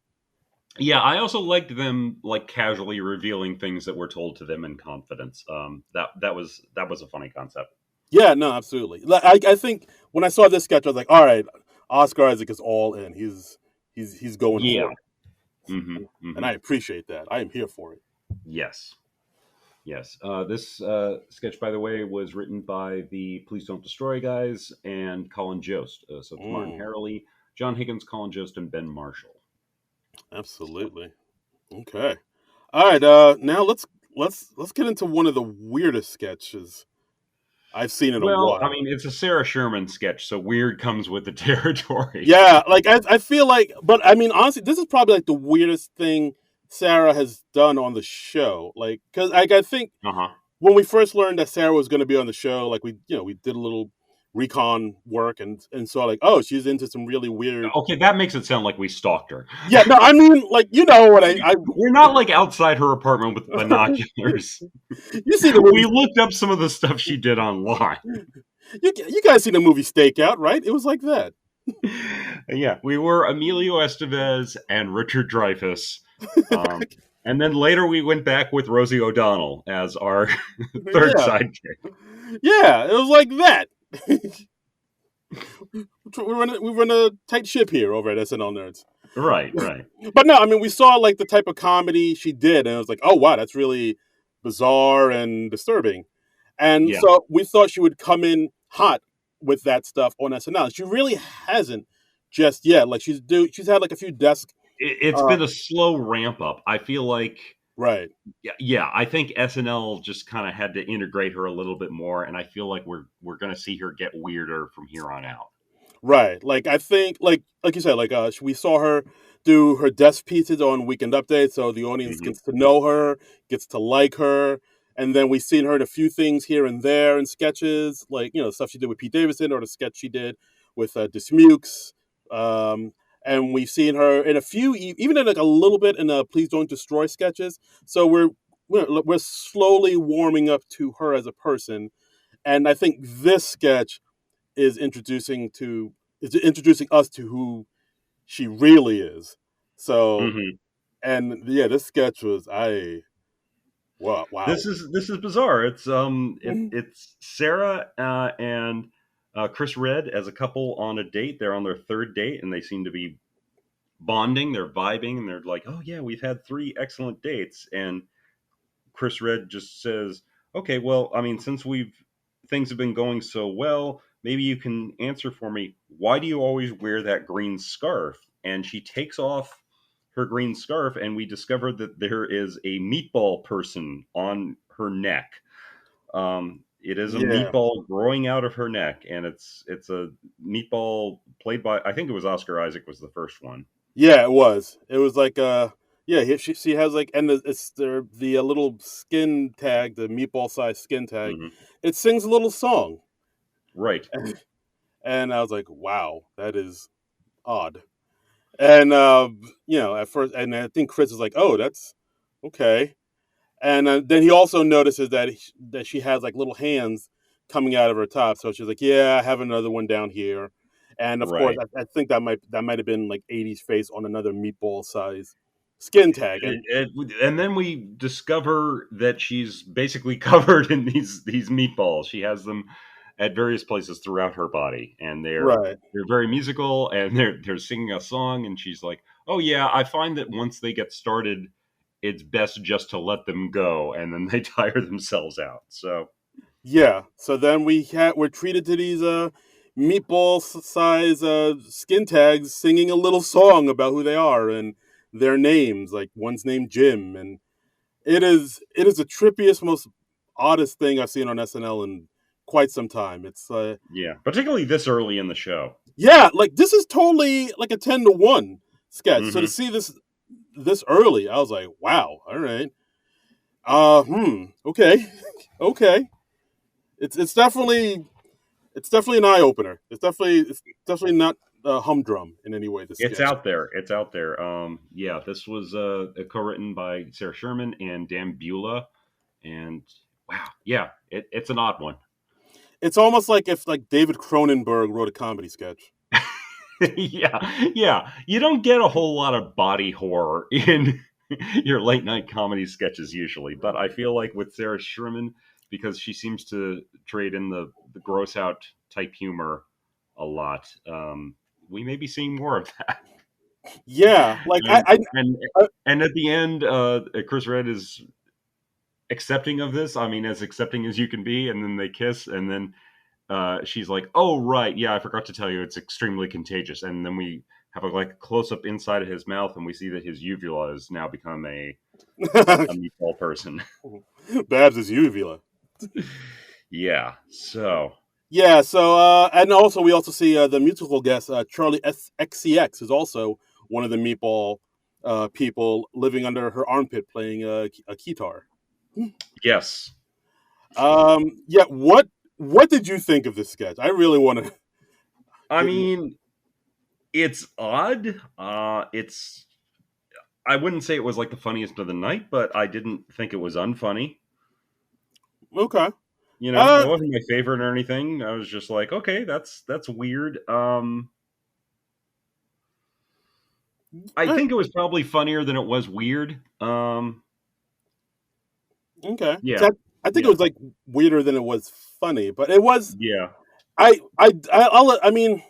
yeah. I also liked them like casually revealing things that were told to them in confidence. That was a funny concept. Yeah, no, absolutely. Like, I think when I saw this sketch, I was like, all right, Oscar Isaac is all in. He's going Yeah. for it, Hmm. and Hmm. I appreciate that. I am here for it. Yes. Yes. This sketch, by the way, was written by the Please Don't Destroy guys and Colin Jost. So it's Martin Mm, Harley, John Higgins, Colin Jost, and Ben Marshall. So, absolutely. Okay. All right. Now let's get into one of the weirdest sketches I've seen in a well, I while. mean, it's a Sarah Sherman sketch, so weird comes with the territory. Yeah, like I feel like, but I mean, honestly, this is probably like the weirdest thing Sarah has done on the show. Like, because like I think Uh huh. when we first learned that Sarah was going to be on the show, like we did a little recon work and saw like, oh, she's into some really weird. Okay, that makes it sound like we stalked her. Yeah, no, I mean, like what I We're not like outside her apartment with binoculars. you see the movie. We looked up some of the stuff she did online. You guys see the movie Stakeout, right? It was like that. Yeah, we were Emilio Estevez and Richard Dreyfuss. Um, and then later we went back with Rosie O'Donnell as our third Yeah, sidekick. yeah, it was like that. We run a tight ship here over at SNL Nerds. Right, right. But no, I mean, we saw like the type of comedy she did, and it was like, oh wow, that's really bizarre and disturbing. And Yeah. so we thought she would come in hot with that stuff on SNL. She really hasn't just yet. Like she's had like a few desk. It's Uh, been a slow ramp up. I feel like, right. yeah, I think SNL just kind of had to integrate her a little bit more, and I feel like we're going to see her get weirder from here on out. Right. Like I think like you said, like we saw her do her desk pieces on Weekend Update, so the audience Hmm. gets to know her, gets to like her, and then we've seen her in a few things here and there in sketches, like stuff she did with Pete Davidson or the sketch she did with Dismukes. Um, and we've seen her in a few, even in like a little bit in Please Don't Destroy sketches. So we're slowly warming up to her as a person, and I think this sketch is introducing us to who she really is. So, Hmm. and yeah, this sketch was I wow. This is bizarre. It's Sarah and Chris Red as a couple on a date. They're on their third date, and they seem to be bonding. They're vibing, and they're like, "Oh yeah, we've had 3 excellent dates." And Chris Red just says, "Okay, well, I mean, since we've things have been going so well, maybe you can answer for me. Why do you always wear that green scarf?" And she takes off her green scarf, and we discover that there is a meatball person on her neck. It is a Yeah, meatball growing out of her neck, and it's a meatball played by, I think it was Oscar Isaac was the first one. yeah, it was. It was like yeah, she has like, and it's the little skin tag, the meatball size skin tag. Hmm. It sings a little song, Right. and I was like, wow, that is odd. And at first, and I think Chris is like, oh, that's okay. And then he also notices that she has like little hands coming out of her top. So she's like, "Yeah, I have another one down here." And of course, Right. I think that might have been like '80s face on another meatball size skin tag. And And then we discover that she's basically covered in these meatballs. She has them at various places throughout her body, and right, they're very musical, and they're singing a song. And she's like, "Oh yeah, I find that once they get started, it's best just to let them go, and then they tire themselves out." So yeah. So then we're treated to these meatball size skin tags singing a little song about who they are and their names. Like one's named Jim, and it is the trippiest, most oddest thing I've seen on SNL in quite some time. It's yeah, particularly this early in the show. yeah, like this is totally like a 10-1 sketch. So to Hmm. see this early, I was like, wow, all right. Okay. Okay. It's definitely an eye opener. It's definitely not humdrum in any way, this It's sketch. out there. It's out there. Yeah, this was co-written by Sarah Sherman and Dan Beulah, and wow, yeah, it's an odd one. It's almost like if like David Cronenberg wrote a comedy sketch. Yeah, yeah. You don't get a whole lot of body horror in your late night comedy sketches usually, but I feel like with Sarah Sherman, because she seems to trade in the gross out type humor a lot, we may be seeing more of that. Yeah, like And and I and at the end, Chris Red is accepting of this. I mean, as accepting as you can be, and then they kiss, and then she's like, "Oh right, yeah, I forgot to tell you, it's extremely contagious." And then we have a like close up inside of his mouth, and we see that his uvula has now become a meatball person. Babs is uvula. Yeah. So Yeah, so and also we also see the musical guest Charlie XCX is also one of the meatball people living under her armpit playing a guitar. yes, Yeah, what did you think of this sketch? I really want to I get mean, it's odd. It's I wouldn't say it was like the funniest of the night, but I didn't think it was unfunny. okay. You know, it Uh, wasn't my favorite or anything. I was just like, okay, that's weird. I uh, think it was probably funnier than it was weird. okay. Yeah, So I think it yeah, was like weirder than it was funny, but it was. yeah. I mean,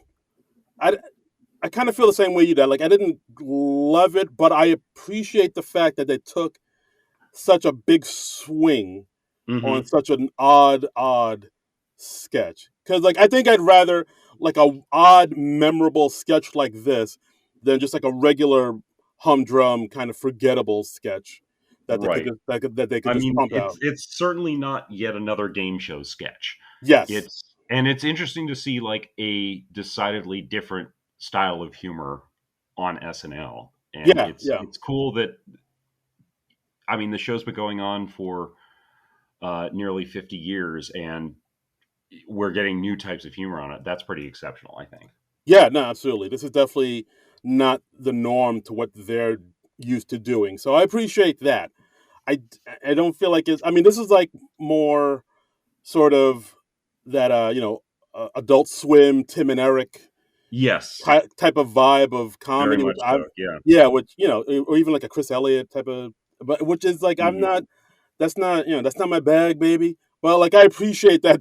I I kind of feel the same way you did. Like I didn't love it, but I appreciate the fact that they took such a big swing on Mm-hmm. such an odd sketch. Because like I think I'd rather like a odd, memorable sketch like this than just like a regular humdrum kind of forgettable sketch that they could Right. just that they could I just mean, pump out. it's certainly not yet another game show sketch. Yes. It's interesting to see like a decidedly different style of humor on SNL, and Yeah. Yeah. it's cool that I mean the show's been going on for nearly 50 years, and we're getting new types of humor on it. That's pretty exceptional, I think. Yeah. No. Absolutely. This is definitely not the norm to what they're used to doing. So I appreciate that. I I don't feel like it's. I mean, this is like more sort of that Adult Swim, Tim and Eric Yes, type of vibe of very comedy, which much so. I'm Yeah. yeah, which or even like a Chris Elliott type of, but which is like I'm Hmm. not. That's not that's not my bag, baby. But like I appreciate that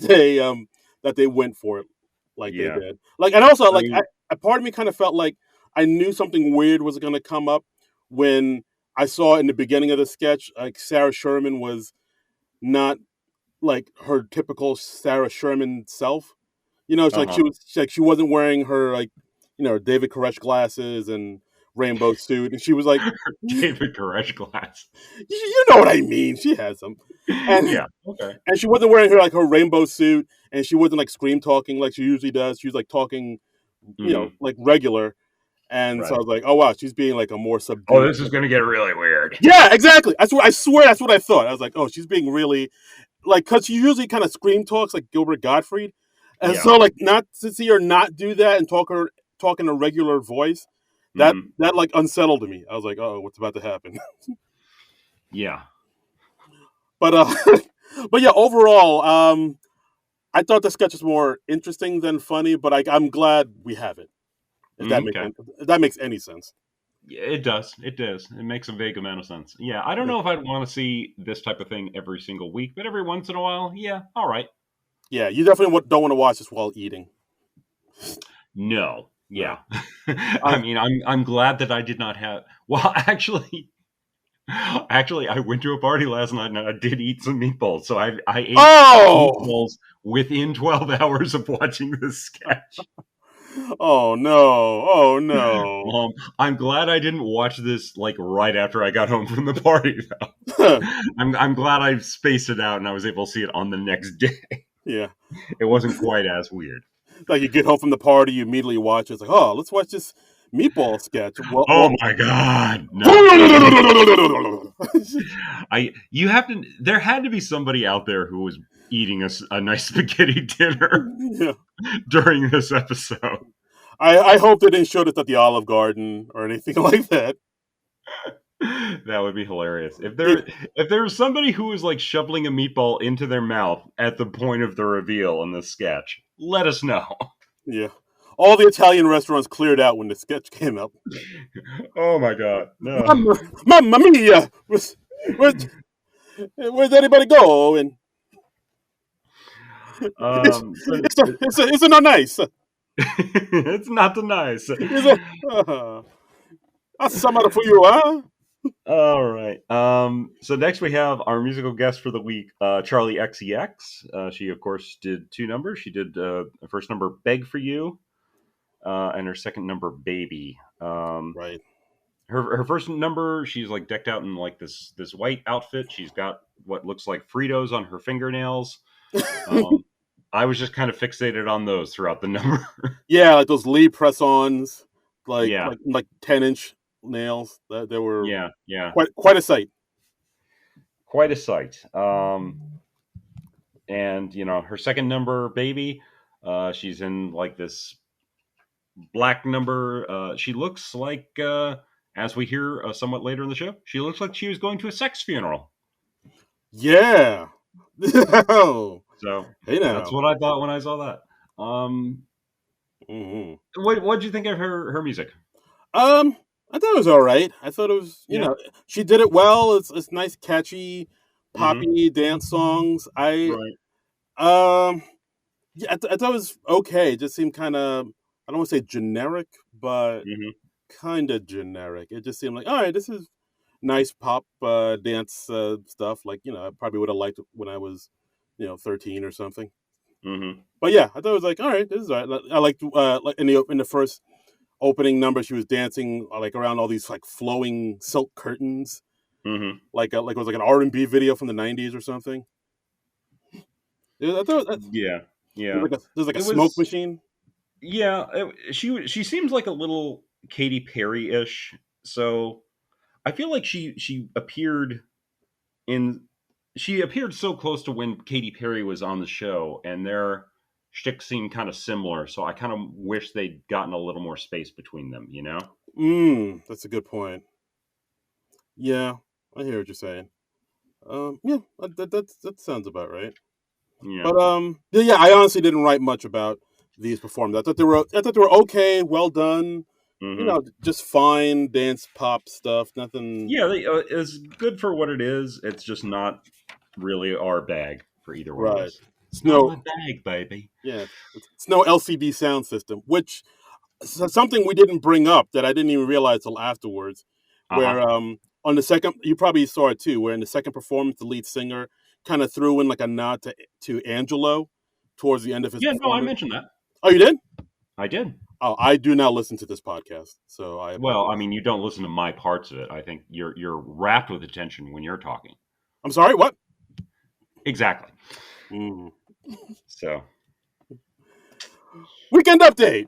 they went for it like they Yeah. did. Like and also I like mean, a part of me kind of felt like I knew something weird was going to come up when I saw in the beginning of the sketch like Sarah Sherman was not like her typical Sarah Sherman self. It's uh like huh. she wasn't wearing her like David Koresh glasses and rainbow suit, and she was like, David Koresh glasses. you know what I mean. She has them, and Yeah. Okay. and she wasn't wearing her like her rainbow suit, and she wasn't like scream talking like she usually does. She was like talking, Hmm. like regular. And so I Right. was like, oh wow, she's being like a more Oh, subdued. this is going to get really weird. Yeah, exactly. I swear that's what I thought. I was like, oh, she's being really like because she usually kind of scream talks like Gilbert Gottfried, and Yeah. so like not to see her not do that and talk in a regular voice, that Hmm. that like unsettled me. I was like, oh, what's about to happen? Yeah. But but yeah, overall, I thought the sketch was more interesting than funny, but I'm glad we have it. Okay. If that makes any sense. Yeah, it does. It does. It makes a vague amount of sense. Yeah, I don't Yeah, know if I'd want to see this type of thing every single week, but every once in a while, yeah, all right. yeah, you definitely don't want to watch this while eating. No, No, yeah. I mean, I'm glad that I did not have. Well, actually, I went to a party last night and I did eat some meatballs. So I ate oh, meatballs within 12 hours of watching this sketch. oh no, oh no. I'm glad I didn't watch this like right after I got home from the party. Though I'm glad I spaced it out and I was able to see it on the next day. Yeah, It wasn't quite as weird. like you get home from the party, you immediately watch it. It's like, oh, let's watch this meatball sketch. Oh my god, no! You have to. There had to be somebody out there who was eating a nice spaghetti dinner Yeah. during this episode. I hope they didn't show this at the Olive Garden or anything like that. That would be hilarious. Yeah, If there was somebody who was like shoveling a meatball into their mouth at the point of the reveal in this sketch, let us know. yeah. All the Italian restaurants cleared out when the sketch came out. Oh my god, no. Mamma mia! Where's anybody go? And So it's not nice. it's not nice. It's a, that's some for you, huh? All right. So next we have our musical guest for the week, Charlie XCX. She of course did two numbers. She did the first number, "Beg for You," and her second number, "Baby." Right. Her first number, she's like decked out in like this white outfit. She's got what looks like Fritos on her fingernails. Um, I was just kind of fixated on those throughout the number. Yeah, like those Lee press-ons, like Yeah, 10-inch nails. That they were yeah, quite a sight. quite a sight. And her second number, "Baby," she's in like this black number. She looks like, as we hear somewhat later in the show, she looks like she was going to a sex funeral. Yeah. Oh, So hey that's now. what I thought when I saw that. Hmm. What did you think of her music? Um, I thought it was all right. I thought it was, Yeah. she did it well. It's nice, catchy, Mm-hmm. poppy dance songs. Right. Um, yeah, I thought it was okay. It just seemed kind of I don't want to say generic, but Hmm. kind of generic. It just seemed like, all right, this is nice pop dance stuff. Like, I probably would have liked it when I was, 13 or something. Hmm. But yeah, I thought it was like, all right, this is all right. I liked like in the first opening number, she was dancing like around all these like flowing silk curtains, Hmm. like it was like an R&B video from the '90s or something. I thought Yeah, there's yeah. like a It smoke was, machine. yeah. She seems like a little Katy Perry ish. So I feel like in she appeared so close to when Katy Perry was on the show, and their shtick seemed kind of similar. So I kind of wish they'd gotten a little more space between them. You know? That's a good point. Yeah, I hear what you're saying. Yeah, that sounds about right. Yeah. But yeah, I honestly didn't write much about these performances. I thought they were okay, well done. Hmm. Just fine dance pop stuff. Nothing. Yeah, it's good for what it is. It's just not really our bag for either one of Right. us. It's Not no. my bag, baby. Yeah, it's no LCD sound system, which something we didn't bring up that I didn't even realize till afterwards. Uh Where huh. on the second, you probably saw it too. Where in the second performance, the lead singer kind of threw in like a nod to Angelo towards the end of his Yeah, no, I performance. mentioned that. Oh, you did? I did. Oh, I do not listen to this podcast, so I Well, I apologize. mean, you don't listen to my parts of it. I think you're wrapped with attention when you're talking. I'm sorry. What? Exactly. Mm. So, Weekend update.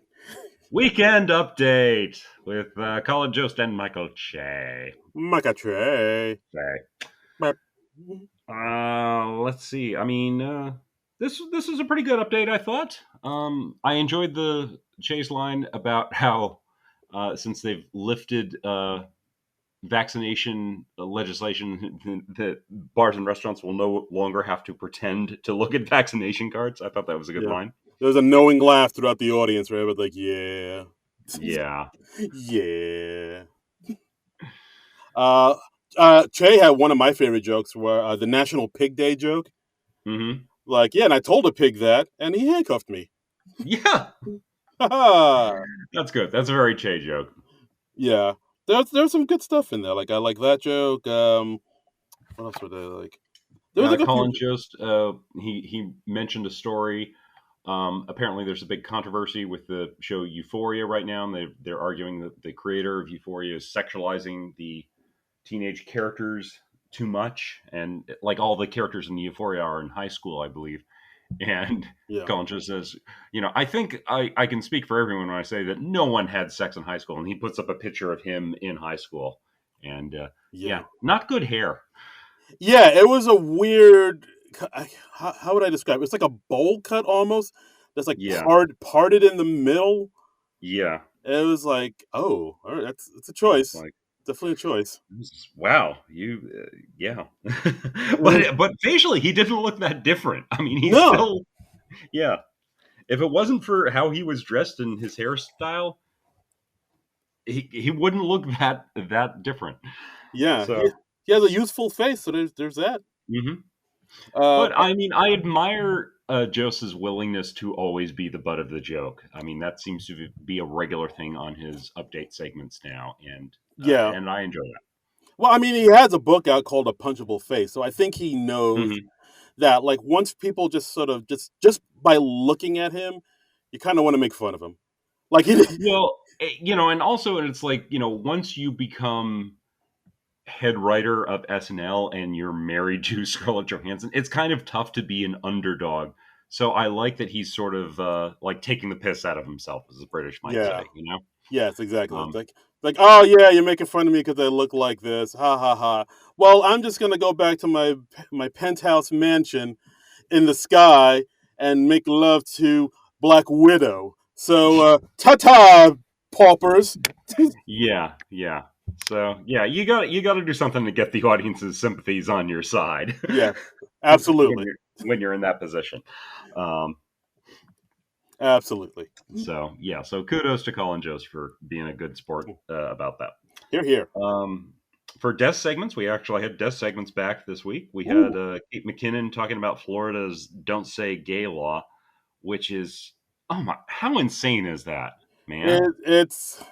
weekend update with Colin Jost and Michael Che. Micah Trey. Say. Let's see. I mean, this is a pretty good update. I thought. I enjoyed the Chase line about how since they've lifted vaccination legislation, that bars and restaurants will no longer have to pretend to look at vaccination cards. I thought that was a good Yeah. line. There was a knowing laugh throughout the audience, right? But like, yeah, Yeah. yeah. Uh, Trey had one of my favorite jokes, where the National Pig Day joke. Hmm. Like, yeah, and I told a pig that, and he handcuffed me. Yeah. Ha. That's good. That's a very Che joke. Yeah, there's some good stuff in there. Like I like that joke. What else were they like? There was like a few. Colin Jost, he mentioned a story. Apparently, there's a big controversy with the show Euphoria right now, and they're arguing that the creator of Euphoria is sexualizing the teenage characters too much, and like all the characters in Euphoria are in high school, I believe. And Yeah, Colin just says, I think I can speak for everyone when I say that no one had sex in high school, and he puts up a picture of him in high school, and yeah, yeah, not good hair. yeah. It was a weird. How would I describe it? It's like a bowl cut almost. That's like Yeah, parted in the middle. yeah. It was like, oh, all right, that's a It's choice. like, Definitely a choice. wow, you, yeah. Mhm. But facially, he didn't look that different. I mean, he's No, still, yeah. If it wasn't for how he was dressed and his hairstyle, he wouldn't look that different. yeah, So, he has a youthful face, so there's that. mhm. Uh, But I mean, I admire Jose's willingness to always be the butt of the joke. I mean, that seems to be a regular thing on his update segments now, yeah. and I enjoy that. Well, I mean, he has a book out called A Punchable Face, so I think he knows Hmm. that. Like, once people just sort of just by looking at him, you kind of want to make fun of him. Like he, Well, and also it's like once you become head writer of SNL and you're married to Scarlett Johansson, it's kind of tough to be an underdog. So I like that he's sort of like taking the piss out of himself, as the British might yeah, say. You yes, exactly. know, Like, oh yeah, you're making fun of me because I look like this. Ha ha ha. Well, I'm just gonna go back to my penthouse mansion in the sky and make love to Black Widow. So, ta ta, paupers. yeah, yeah. So yeah, you got to do something to get the audience's sympathies on your side Yes, when absolutely, you're in that position. Um, absolutely. so kudos to Colin Jost for being a good sport about that. Here, here. Um, for desk segments, we actually had desk segments back this week. We had Ooh, Kate McKinnon talking about Florida's "Don't Say Gay" law, which is, oh my, how insane is that? man. It's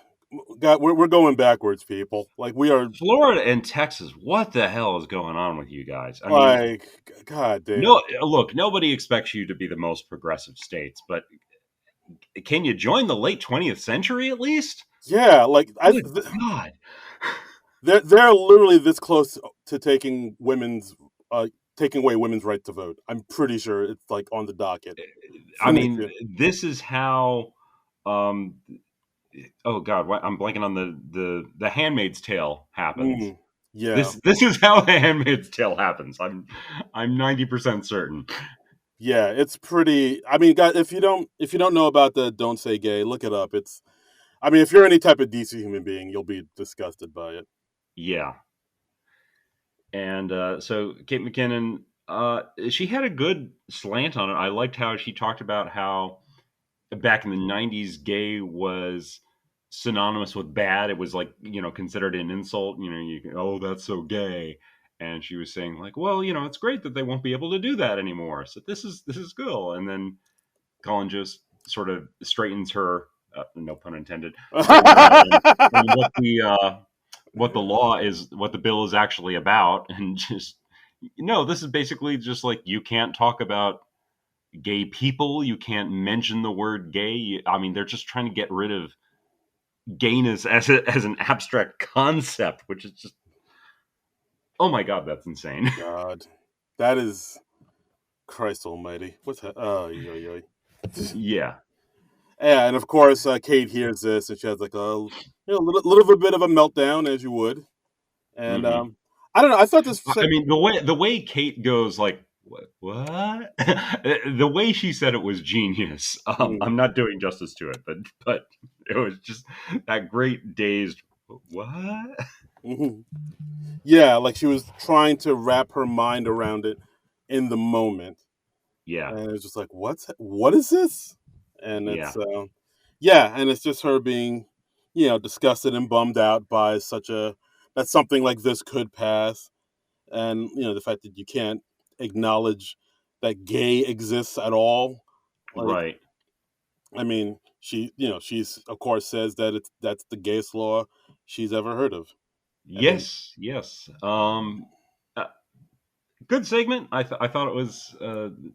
God. We're going backwards, people. Like we are. Florida and Texas, what the hell is going on with you guys? I mean, Like, God damn. no, look, nobody expects you to be the most progressive states, but can you join the late 20th century at least? Yeah, like Good God. they're literally this close to taking away women's right to vote. I'm pretty sure it's like on the docket I for next mean, year. this is how. Um, oh God, I'm blanking on the Handmaid's Tale happens. Mm, yeah, This is how the Handmaid's Tale happens. I'm 90% certain. yeah, it's pretty. I mean, guys, if you don't know about the "Don't Say Gay," look it up. It's. I mean, if you're any type of decent human being, you'll be disgusted by it. Yeah, and so Kate McKinnon, she had a good slant on it. I liked how she talked about how back in the 90s gay was synonymous with bad. It was like, considered an insult. Oh, that's so gay. And she was saying like, well, it's great that they won't be able to do that anymore, so this is cool. And then Colin just sort of straightens her, no pun intended, straightens her out on what the law is, what the bill is actually about. And just, this is basically just like, you can't talk about gay people. You can't mention the word gay. I mean, they're just trying to get rid of gayness as an abstract concept, which is just, oh my God, that's insane. God, that is Christ Almighty. What's that? Oh, yo, yo. Yeah. Yeah, and of course, Kate hears this, and she has like little bit of a meltdown, as you would. And Hmm. I don't know. I thought this. I mean, the way Kate goes like, what? The way she said it was genius. Mm, I'm not doing justice to it, but it was just that great dazed what? mhm. Yeah, like she was trying to wrap her mind around it in the moment, Yeah, and it's just like, what is this? And yeah, yeah, and it's just her being, disgusted and bummed out by that something like this could pass, and the fact that you can't acknowledge that gay exists at all. Like, right. I mean, she's of course says that that's the gayest law she's ever heard of. I mean, Yes, yes. Uh, Good segment. I thought it was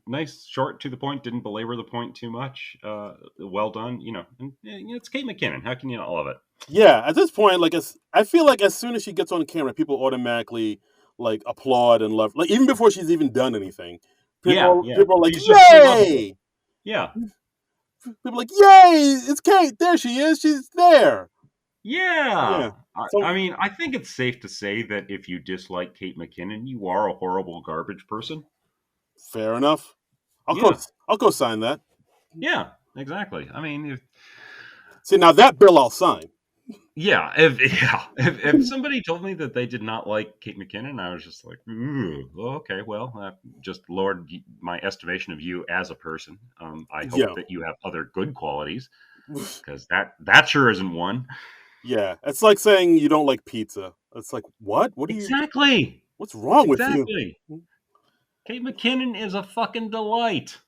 nice, short, to the point. Didn't belabor the point too much. Well done. And, it's Kate McKinnon. How can you not love it? yeah, at this point, like, I feel like as soon as she gets on camera, people automatically like applaud and love, like even before she's even done anything. Yeah, People, yeah. people are like, She's just so lovable. "Yay!" Yeah, People are like, "Yay! It's Kate. There she is. She's there." yeah. Yeah. I So mean, I think it's safe to say that if you dislike Kate McKinnon, you are a horrible garbage person. fair enough. I'll go. Yeah, I'll go sign that. yeah, exactly. I mean, See, now that bill I'll sign. yeah, if somebody told me that they did not like Kate McKinnon, I was just like, ooh, okay, well, just lowered my estimation of you as a person. I hope Yeah. that you have other good qualities, because that sure isn't one. Yeah. It's like saying you don't like pizza. It's like, what? Exactly, What's wrong with you? exactly. Kate McKinnon is a fucking delight.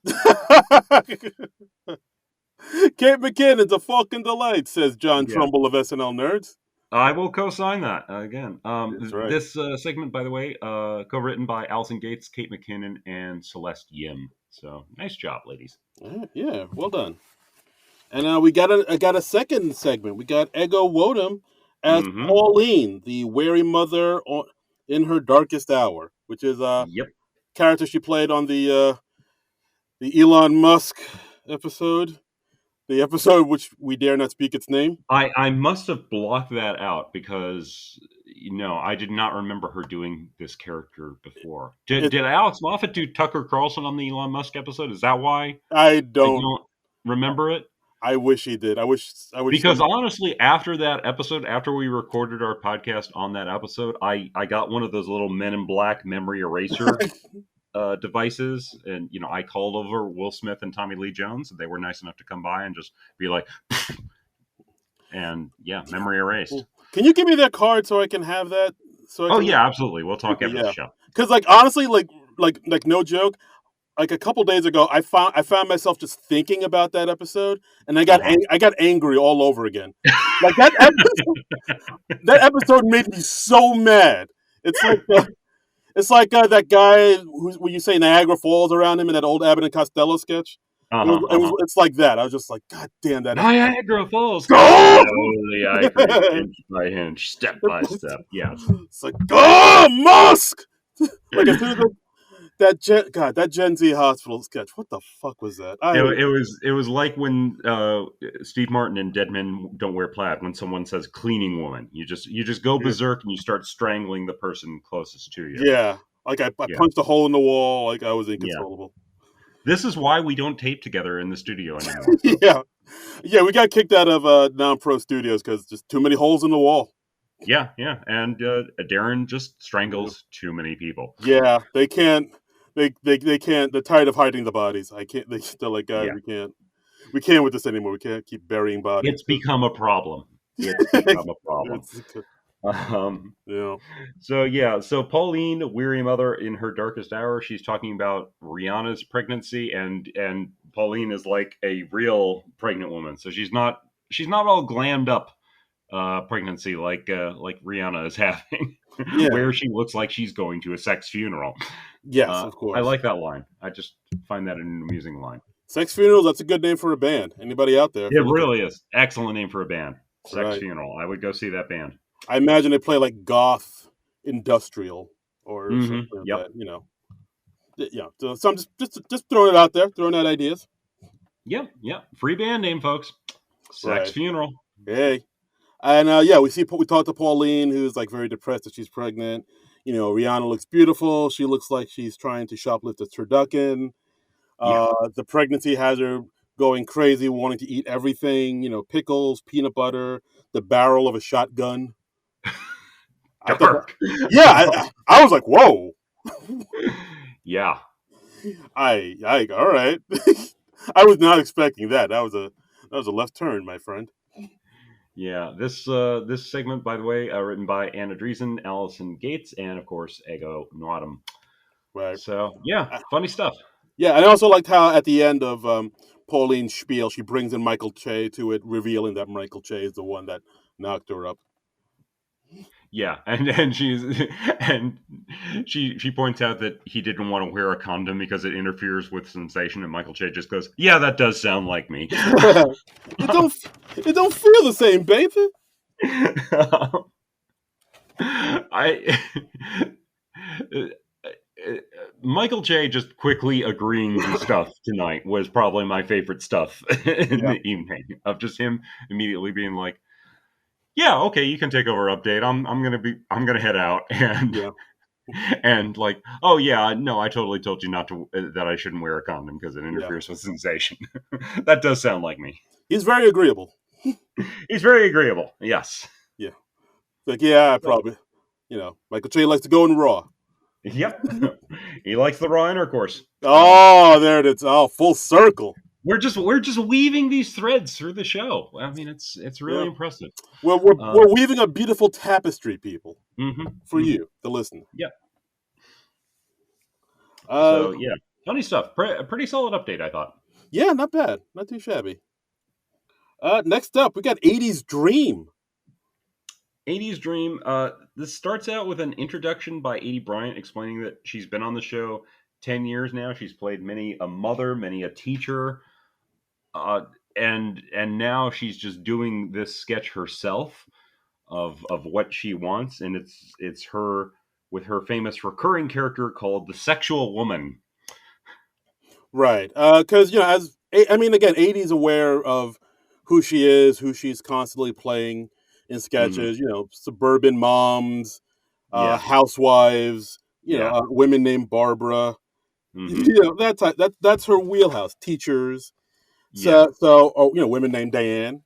Kate McKinnon's a fucking delight, says John Yeah. Trumbull of SNL Nerds. I will co-sign that again. That's right. This segment, by the way, co-written by Allison Gates, Kate McKinnon, and Celeste Yim. So nice job, ladies. Yeah, well done. And I got a second segment. We got Ego Wodum as Mm-hmm. Pauline, the wary mother in her darkest hour, which is a Yep. character she played on the Elon Musk episode, the episode which we dare not speak its name. I must have blocked that out because I did not remember her doing this character before. Did It, did Alex Moffat do Tucker Carlson on the Elon Musk episode? Is that why I you don't. don't remember it? I wish he did. I wish Because some. honestly, after that episode, after we recorded our podcast on that episode, I got one of those little Men in Black memory eraser devices, and I called over Will Smith and Tommy Lee Jones, and they were nice enough to come by and just be like, and yeah, memory erased. Can you give me that card so I can have that? So I Oh can. yeah, absolutely. We'll talk Okay, after the yeah. show. Because like honestly, like no joke. like a couple days ago, I found myself just thinking about that episode, and Uh-huh. I got angry all over again. Like that episode made me so mad. It's like that guy when you say Niagara Falls around him in that old Abbott and Costello sketch. Uh-huh. Uh-huh. It's like that. I was just like, God damn that episode. Niagara Falls. Go! Slowly I creep inch by inch, step by step. Yes. It's like, oh, Musk! Like as soon as that Gen Z hospital sketch. What the fuck was that? It was like when Steve Martin in Dead Men Don't Wear Plaid, when someone says cleaning woman, you just go berserk and you start strangling the person closest to you. Yeah, like I Yeah. punched a hole in the wall. Like I was Yeah. inconsolable. This is why we don't tape together in the studio anymore. Yeah, yeah. We got kicked out of non-pro studios because just too many holes in the wall. Yeah, yeah. And Darren just strangles too many people. Yeah, they can't. They can't. They're tired of hiding the bodies. I can't. They're like, guys, Yeah. we can't. We can't with this anymore. We can't keep burying bodies. It's become a problem. It's become a problem. It's, Um, yeah. so Pauline, weary mother in her darkest hour, she's talking about Rihanna's pregnancy, and Pauline is like a real pregnant woman. So she's not all glammed up pregnancy like Rihanna is having, Yeah. where she looks like she's going to a sex funeral. Yes, of I course. like that line. I just find that an amusing line. Sex funerals. That's a good name for a band. Anybody out there? If It you're looking, really is. Excellent name for a band. Sex right. Funeral. I would go see that band. I imagine they play like goth industrial or something like Yep. that. Yeah. So I'm just throwing it out there, throwing out ideas. Yep. Yep. Free band name, folks. Sex Right. Funeral. Hey. And yeah, we talked to Pauline, who's like very depressed that she's pregnant. Rihanna looks beautiful. She looks like she's trying to shoplift a turducken. Yeah. The pregnancy has her going crazy, wanting to eat everything. Pickles, peanut butter, the barrel of a shotgun. I thought, Dark. yeah, I was like, whoa. Yeah. All right. I was not expecting that. That was a left turn, my friend. Yeah. This segment, by the way, written by Anna Dreesen, Allison Gates, and of course Ego Nwadum. Right. So yeah, funny stuff. Yeah, and I also liked how at the end of Pauline's spiel, she brings in Michael Che to it, revealing that Michael Che is the one that knocked her up. Yeah, and she points out that he didn't want to wear a condom because it interferes with sensation, and Michael Che just goes, "Yeah, that does sound like me." it don't feel the same, baby. Michael Che just quickly agreeing to stuff tonight was probably my favorite stuff in the evening, of just him immediately being like, "Yeah, okay, you can take over update. I'm gonna head out," and like, "Oh yeah, no, I totally told you not to that I shouldn't wear a condom because it interferes with sensation." That does sound like me. He's very agreeable. He's very agreeable. Yes. Yeah. Like, yeah, probably. Michael Che likes to go in raw. Yep. He likes the raw intercourse. Oh, there it is. Oh, full circle. We're just weaving these threads through the show. I mean, it's really impressive. We're weaving a beautiful tapestry, people, for you, the listener. Yeah. So yeah, funny stuff. A pretty solid update, I thought. Yeah, not bad, not too shabby. Next up, we got 80s Dream. 80s Dream. This starts out with an introduction by 80 Bryant explaining that she's been on the show 10 years now. She's played many a mother, many a teacher, and now she's just doing this sketch herself of what she wants, and it's her with her famous recurring character called the Sexual Woman. Right, because again, 80's aware of who she is, who she's constantly playing in sketches. Suburban moms, housewives. Women named Barbara. That type. That's her wheelhouse. Teachers. Women named Diane.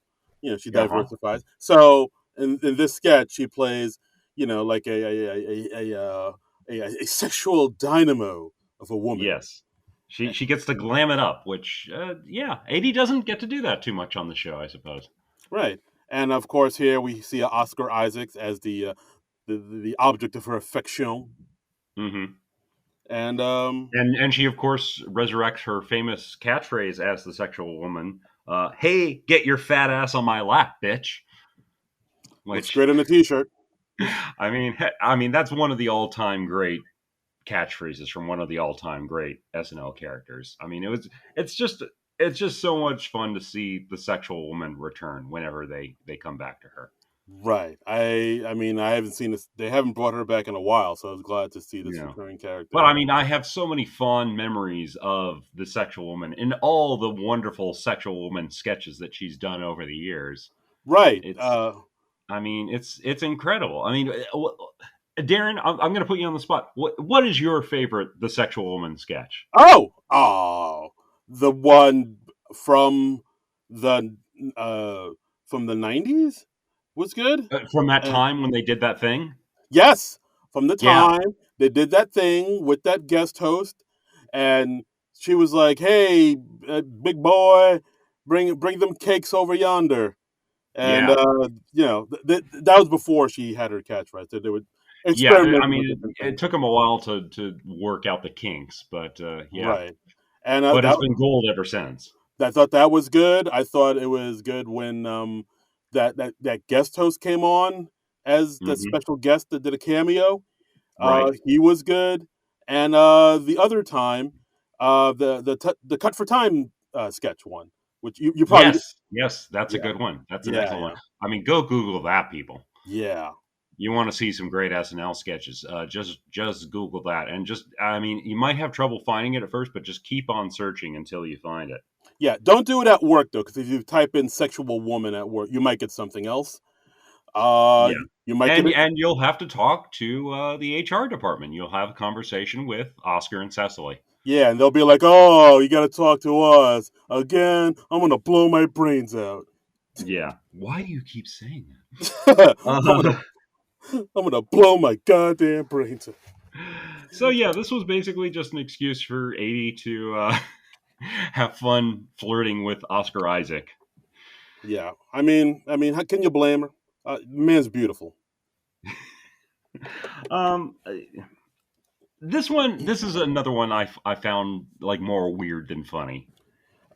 She diversifies. So in this sketch, she plays, like a sexual dynamo of a woman. Yes. She gets to glam it up, which 80 doesn't get to do that too much on the show, I suppose. Right, and of course here we see Oscar Isaacs as the object of her affection. Mm-hmm. And And she of course resurrects her famous catchphrase as the sexual woman. Hey, get your fat ass on my lap, bitch. looks Which great on a t-shirt. I mean that's one of the all-time great catchphrases from one of the all-time great SNL characters. I mean, it's just it's just so much fun to see the sexual woman return whenever they come back to her. Right. I mean, I haven't seen this. They haven't brought her back in a while, so I was glad to see You this know. recurring But character. I mean, I have so many fond memories of the sexual woman and all the wonderful sexual woman sketches that she's done over the years. Right. It's I mean, it's incredible. I mean, Darren, I'm going to put you on the spot. What is your favorite the sexual woman sketch? oh, the one from the uh from the 90s was good. From that And time when they did that thing? yes, from the Yeah, time they did that thing with that guest host, and she was like, "Hey, big boy, bring them cakes over yonder." And yeah, that was before she had her catchphrase. They were yeah. I experimenting with mean, different it things. took them a while to work out the kinks, but yeah. Right. And But it's been gold ever since. I thought that was good. I thought it was good when that guest host came on as the Hmm. special guest that did a cameo. Right? He was good. And the other time, the cut for time sketch one, which you probably Yes, yes. That's a yeah good one. That's an yeah excellent one. yeah I mean, go Google that, people. yeah You want to see some great SNL sketches? Just Google that, and just I mean, you might have trouble finding it at first, but just keep on searching until you find it. yeah. Don't do it at work though, because if you type in "sexual woman" at work, you might get something else. Yeah. You might get And it. and you'll have to talk to the HR department. You'll have a conversation with Oscar and Cecily. Yeah, and they'll be like, "Oh, you got to talk to us again. I'm gonna blow my brains out. Yeah. Why do you keep saying I'm that? gonna I'm gonna blow my goddamn brains out." So yeah, this was basically just an excuse for 80 to have fun flirting with Oscar Isaac. Yeah, how can you blame her? Man's beautiful. Um, this is another one I found like more weird than funny.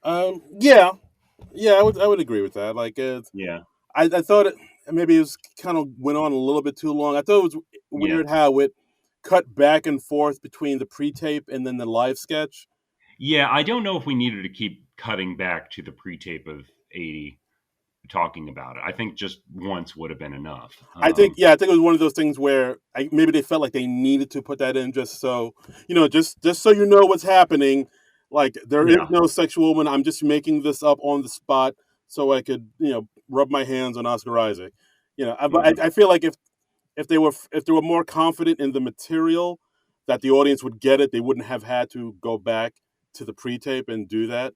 Yeah, yeah, I would agree with that. Like, Yeah, I thought maybe it was kind of went on a little bit too long. I thought it was yeah, weird how it cut back and forth between the pre-tape and then the live sketch. yeah. I don't know if we needed to keep cutting back to the pre-tape of 80 talking about it. I think just once would have been enough. I think it was one of those things where maybe they felt like they needed to put that in just so just so you know what's happening. Like there is Yeah. no sexual woman. I'm just making this up on the spot so I could rub my hands on Oscar Isaac. But Hmm. I feel like if they were more confident in the material that the audience would get it, they wouldn't have had to go back to the pre-tape and do that.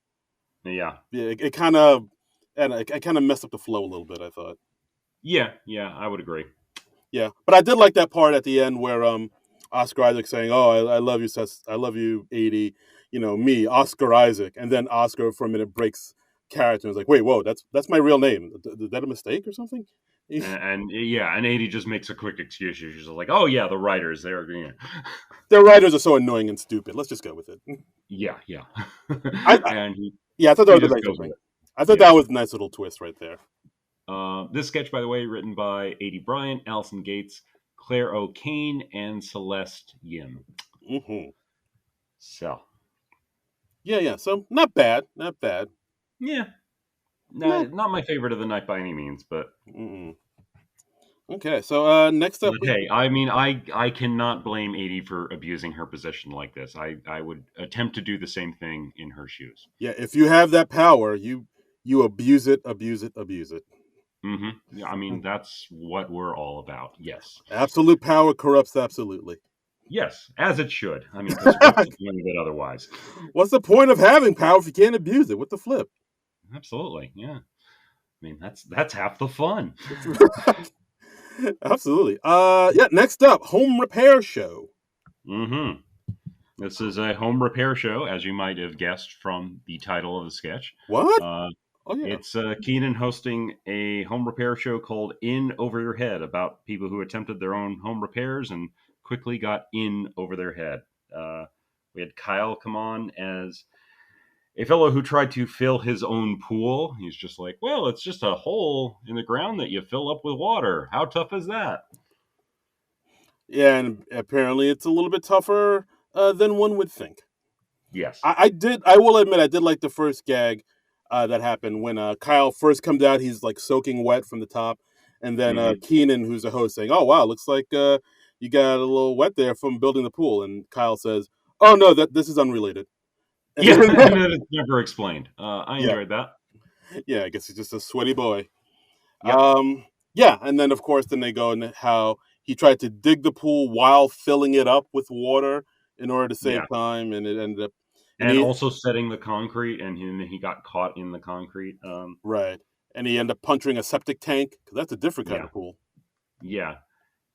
Yeah. Yeah, it kind of and it kind of messed up the flow a little bit. I thought. Yeah. Yeah. I would agree. Yeah, but I did like that part at the end where Oscar Isaac saying, "Oh, I love you, I love you, 80." Me, Oscar Isaac, and then Oscar for a minute breaks character and is like, "Wait, whoa, that's my real name. Is that a mistake or something?" And yeah, and 80 just makes a quick excuse. She's just like, oh yeah, the writers, they're Their writers are so annoying and stupid. Let's just go with it. yeah, yeah. I And Yeah, I thought that he was a just nice goes little with thing. it. I thought Yeah. that was a nice little twist right there. This sketch, by the way, written by 80 Bryant, Allison Gates, Claire O'Kane, and Celeste Yim. Hmm. So, Yeah, yeah. So not bad, not bad. yeah, No. not my favorite of the night by any means, but Mm-mm. Okay, so next up, hey, I mean, I cannot blame 80 for abusing her position like this. I would attempt to do the same thing in her shoes. yeah, if you have that power, you abuse it, abuse it, abuse it. Yeah, I mean, that's what we're all about. Yes. Absolute power corrupts absolutely. Yes, as it should. I mean, because what's the point of it otherwise? What's the point of having power if you can't abuse it? What the flip? Absolutely, yeah. I mean, that's half the fun. Absolutely. Yeah. Next up, home repair show. Hmm. This is a home repair show, as you might have guessed from the title of the sketch. What? Uh, Oh yeah. it's Keenan hosting a home repair show called "In Over Your Head" about people who attempted their own home repairs and quickly got in over their head. We had Kyle come on as a fellow who tried to fill his own pool. He's just like, well, it's just a hole in the ground that you fill up with water. How tough is that? Yeah, and apparently it's a little bit tougher than one would think. Yes. I will admit, I did like the first gag that happened when Kyle first comes out. He's like soaking wet from the top, and then Hmm. Keenan, who's the host, saying, "Oh wow, looks like you got a little wet there from building the pool." And Kyle says, "Oh no, that this is unrelated." And Yeah, then, and then it's never explained. I yeah, enjoyed that. yeah, I guess he's just a sweaty boy. Yep. Um, yeah, and then of course, then they go into how he tried to dig the pool while filling it up with water in order to save Yeah. time, and it ended up, and And he also setting the concrete, and he got caught in the concrete. right, and he ended up puncturing a septic tank because that's a different kind Yeah. of pool. Yeah.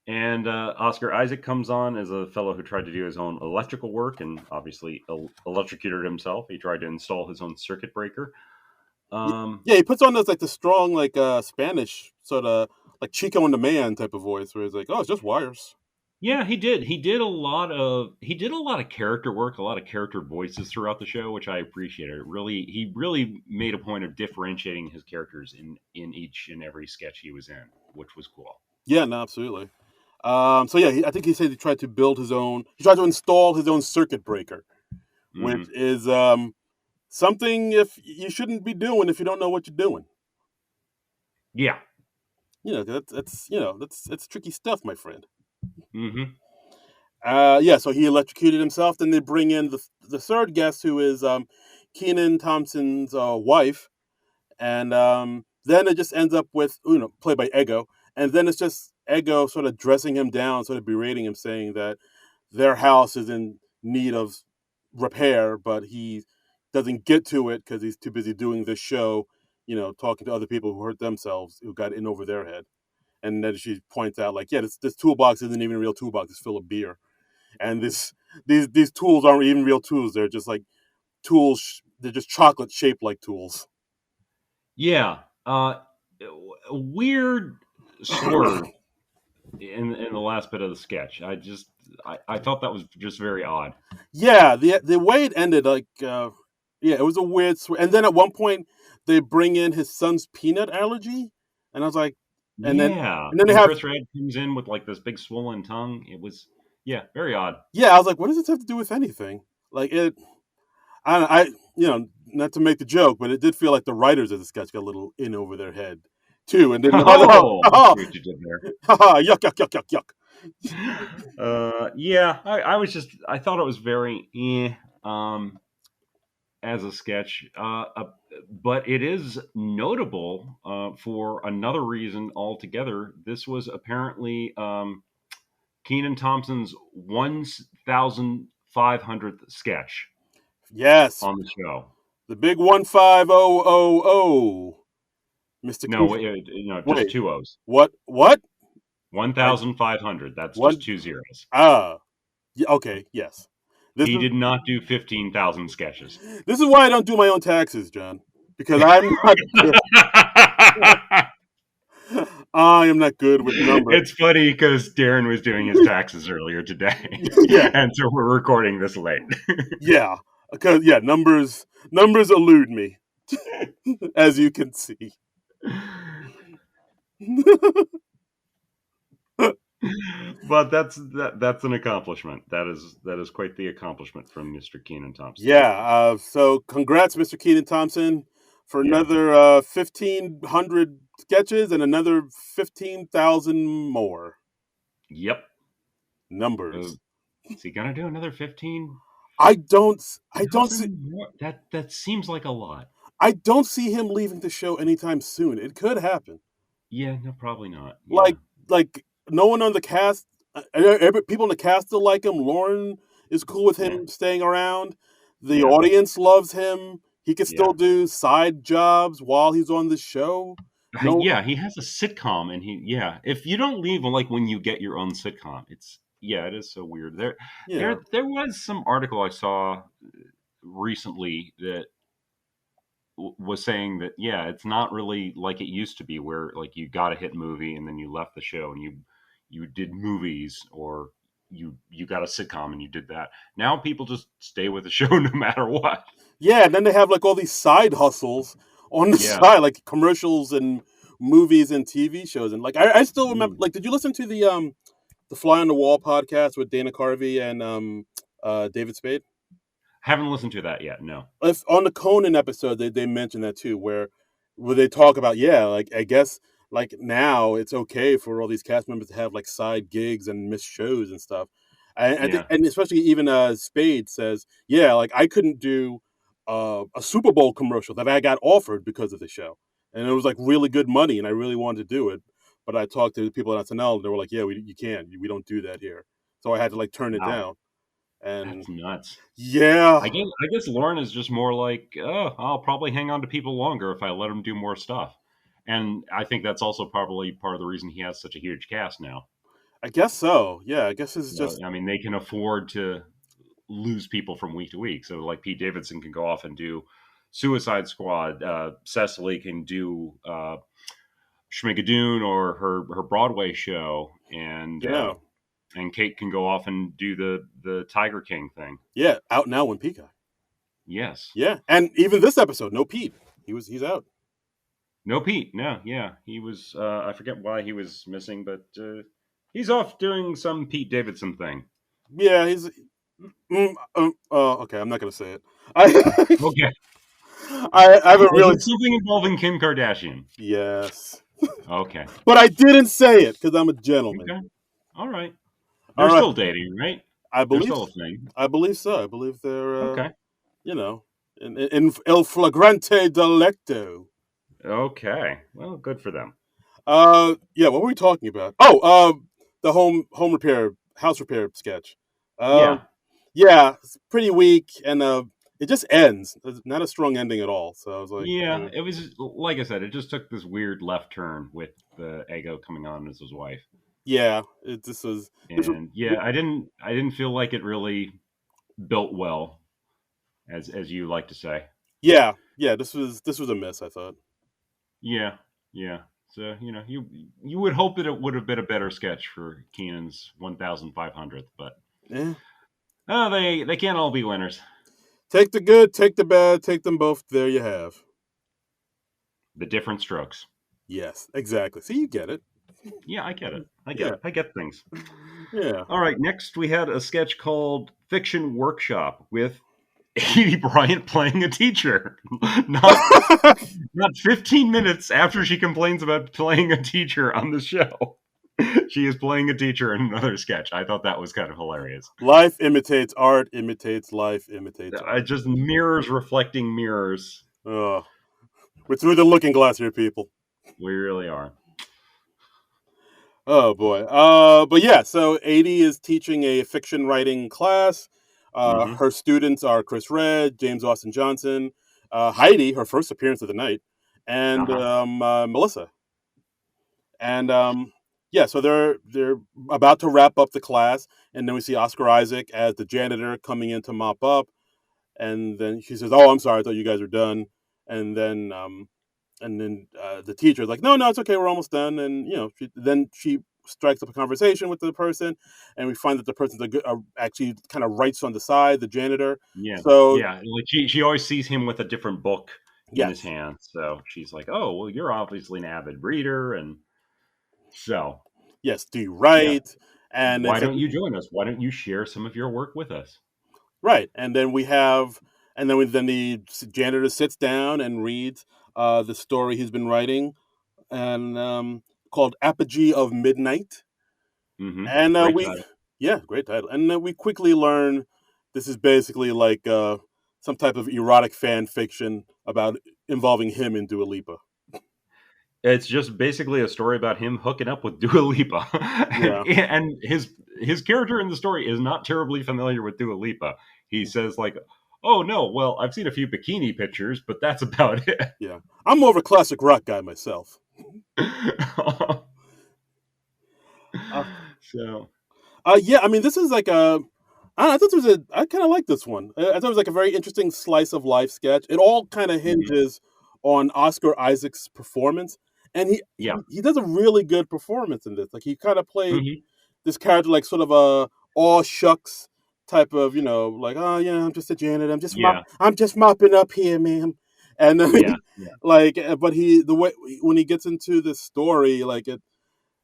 And Oscar Isaac comes on as a fellow who tried to do his own electrical work and obviously electrocuted himself. He tried to install his own circuit breaker. Um, Yeah, he puts on those like the strong like Spanish sort of like Chico and the Man type of voice where he's like, "Oh, it's just wires." yeah, he did. He did a lot of character work, a lot of character voices throughout the show, which I appreciated. He really made a point of differentiating his characters in each and every sketch he was in, which was cool. Yeah, no, absolutely. So yeah, I think he said he tried to build his own. He tried to install his own circuit breaker, which Hmm. is something if you shouldn't be doing if you don't know what you're doing. Yeah. That's that's tricky stuff, my friend. Hmm. Yeah, so he electrocuted himself. Then they bring in the third guest, who is Keenan Thompson's wife, and then it just ends up with played by Ego, and then it's just Ego sort of dressing him down, sort of berating him, saying that their house is in need of repair, but he doesn't get to it because he's too busy doing this show, talking to other people who hurt themselves, who got in over their head. And then she points out, like, yeah, this toolbox isn't even a real toolbox; it's full of beer, and these tools aren't even real tools; they're just like tools. They're just chocolate shaped like tools. Yeah. A weird swerve in the last bit of the sketch. I thought that was just very odd. Yeah, the way it ended, like, yeah, it was a weird. And then at one point, they bring in his son's peanut allergy, and I was like, and then Yeah, and then they and have, Chris Red comes in with like this big swollen tongue. It was, yeah, very odd. yeah, I was like, what does this have to do with anything? Like it, I not to make the joke, but it did feel like the writers of the sketch got a little in over their head too, and didn't know, Oh, I see what you did there. yuck, yuck, yuck, yuck, yuck. Yeah, I thought it was very as a sketch, but it is notable for another reason altogether. This was apparently Keenan Thompson's 1,500th sketch Yes, on the show. the big 15000, Mister No, Coof. just Wait, two O's. what? What? I 1,500. That's just one. two zeros. Yeah, okay, yes. This He is did not do 15,000 sketches. this is why I don't do my own taxes, John, because I'm not good. I am not good with numbers. It's funny because Darren was doing his taxes earlier today, Yeah, and so we're recording this late. yeah, because yeah, numbers elude me, as you can see. But that's an accomplishment. That is quite the accomplishment from Mr. Keenan Thompson. Yeah. So congrats, Mr. Keenan Thompson, for Yeah. another 1,500 sketches and another 15,000 more Yep. Uh, numbers. is he gonna do another 15,000 I don't see. more? That seems like a lot. I don't see him leaving the show anytime soon. It could happen. Yeah, no, probably not. Yeah. Like, no one on the cast, people in the cast still like him. Lauren is cool with Yeah. him staying around. The Yeah. audience loves him. He can still Yeah. do side jobs while he's on the show. No, Yeah, he has a sitcom, and if you don't leave like when you get your own sitcom, it is so weird. There, yeah, there, there was some article I saw recently that was saying that it's not really like it used to be, where like you got a hit movie and then you left the show and you did movies, or you got a sitcom and you did that. Now people just stay with the show no matter what. Yeah, and then they have like all these side hustles on the Yeah. side, like commercials and movies and TV shows. And like I still remember, Mm. like, did you listen to the Fly on the Wall podcast with Dana Carvey and David Spade? Haven't listened to that yet. No. If on the Conan episode, they mentioned that too, where they talk about, yeah, like I guess like now it's okay for all these cast members to have like side gigs and miss shows and stuff. I think, Yeah. and especially even Spade says, yeah, like I couldn't do a Super Bowl commercial that I got offered because of the show, and it was like really good money, and I really wanted to do it, but I talked to the people at SNL, and they were like, yeah, you can't, we don't do that here, so I had to like turn it Wow. down, and That's nuts. yeah. I guess Lauren is just more like, oh, I'll probably hang on to people longer if I let him do more stuff. And I think that's also probably part of the reason he has such a huge cast now. I guess so. Yeah, I guess it's just I mean, they can afford to lose people from week to week. So, like, Pete Davidson can go off and do Suicide Squad. Cecily can do Schmigadoon or her Broadway show, yeah, and Kate can go off and do the Tiger King thing. yeah, out now on Peacock. Yes. Yeah, and even this episode, no Pete. He's out. No Pete. No, yeah, he was. I forget why he was missing, but he's off doing some Pete Davidson thing. Yeah, he's. Okay, I'm not gonna say it. I Okay. I haven't Is really. it something involving Kim Kardashian? Yes, Okay. but I didn't say it because I'm a gentleman. Okay. All right. All They're right, still dating, right? I They're believe. still a thing. I believe so. I believe they're. Okay. You know, in el flagrante delicto. Okay. Well, good for them. Yeah. What were we talking about? Oh, the home repair, house repair sketch. Um, Yeah. yeah, it's pretty weak, and it just ends. There's not a strong ending at all. So I was like, Yeah. It was like I said. It just took this weird left turn with the Ego coming on as his wife, yeah, this was and yeah, I didn't feel like it really built well, as you like to say. yeah. This was a miss. I thought. Yeah. Yeah. So you would hope that it would have been a better sketch for Keenan's 1,500th, but Yeah. they can't all be winners. Take the good, take the bad, take them both. There you have. The different strokes. Yes, exactly. See, you get it. Yeah, I get it. I get Yeah, it. I get things. yeah. All right, next we had a sketch called Fiction Workshop with Edie Bryant playing a teacher. not not 15 minutes after she complains about playing a teacher on the show. She is playing a teacher in another sketch. I thought that was kind of hilarious. Life imitates art, imitates life, imitates I art. just mirrors reflecting mirrors. Oh, we're through the looking glass here, people. We really are. Oh boy. But yeah, so 80 is teaching a fiction writing class. Mm-hmm. Her students are Chris Red, James Austin Johnson, Heidi, her first appearance of the night, and Uh-huh. Melissa. And yeah, so they're about to wrap up the class, and then we see Oscar Isaac as the janitor coming in to mop up, and then she says, "Oh, I'm sorry, I thought you guys were done." And then the teacher's like, no, it's okay, we're almost done. And then she strikes up a conversation with the person, and we find that the person's actually kind of writes on the side, the janitor. Yeah. So Yeah. Like she always sees him with a different book in his yes, hand. So she's like, oh, well, you're obviously an avid reader. And so, yes, do you yeah, write? And why it's like, don't you join us? Why don't you share some of your work with us? right, and then we have, then the janitor sits down and reads the story he's been writing, and called Apogee of Midnight. Mm-hmm. And Great we, title. yeah, great title. And we quickly learn this is basically like some type of erotic fan fiction about involving him and Dua Lipa. It's just basically a story about him hooking up with Dua Lipa. Yeah, and his character in the story is not terribly familiar with Dua Lipa. He says like, oh no, well, I've seen a few bikini pictures, but that's about it. yeah. I'm more of a classic rock guy myself. Uh, So yeah, I mean, this is like a. I thought it was a. I kind of like this one. I thought it was like a very interesting slice of life sketch. It all kind of mhm. hinges on Oscar Isaac's performance, and he, Yeah. he he does a really good performance in this. Like he kind of played Mhm. this character like sort of a all shucks type of, like, oh yeah, I'm just a janitor. Yeah, I'm just mopping up here, ma'am. And then, yeah, yeah. like, but the way when he gets into this story, like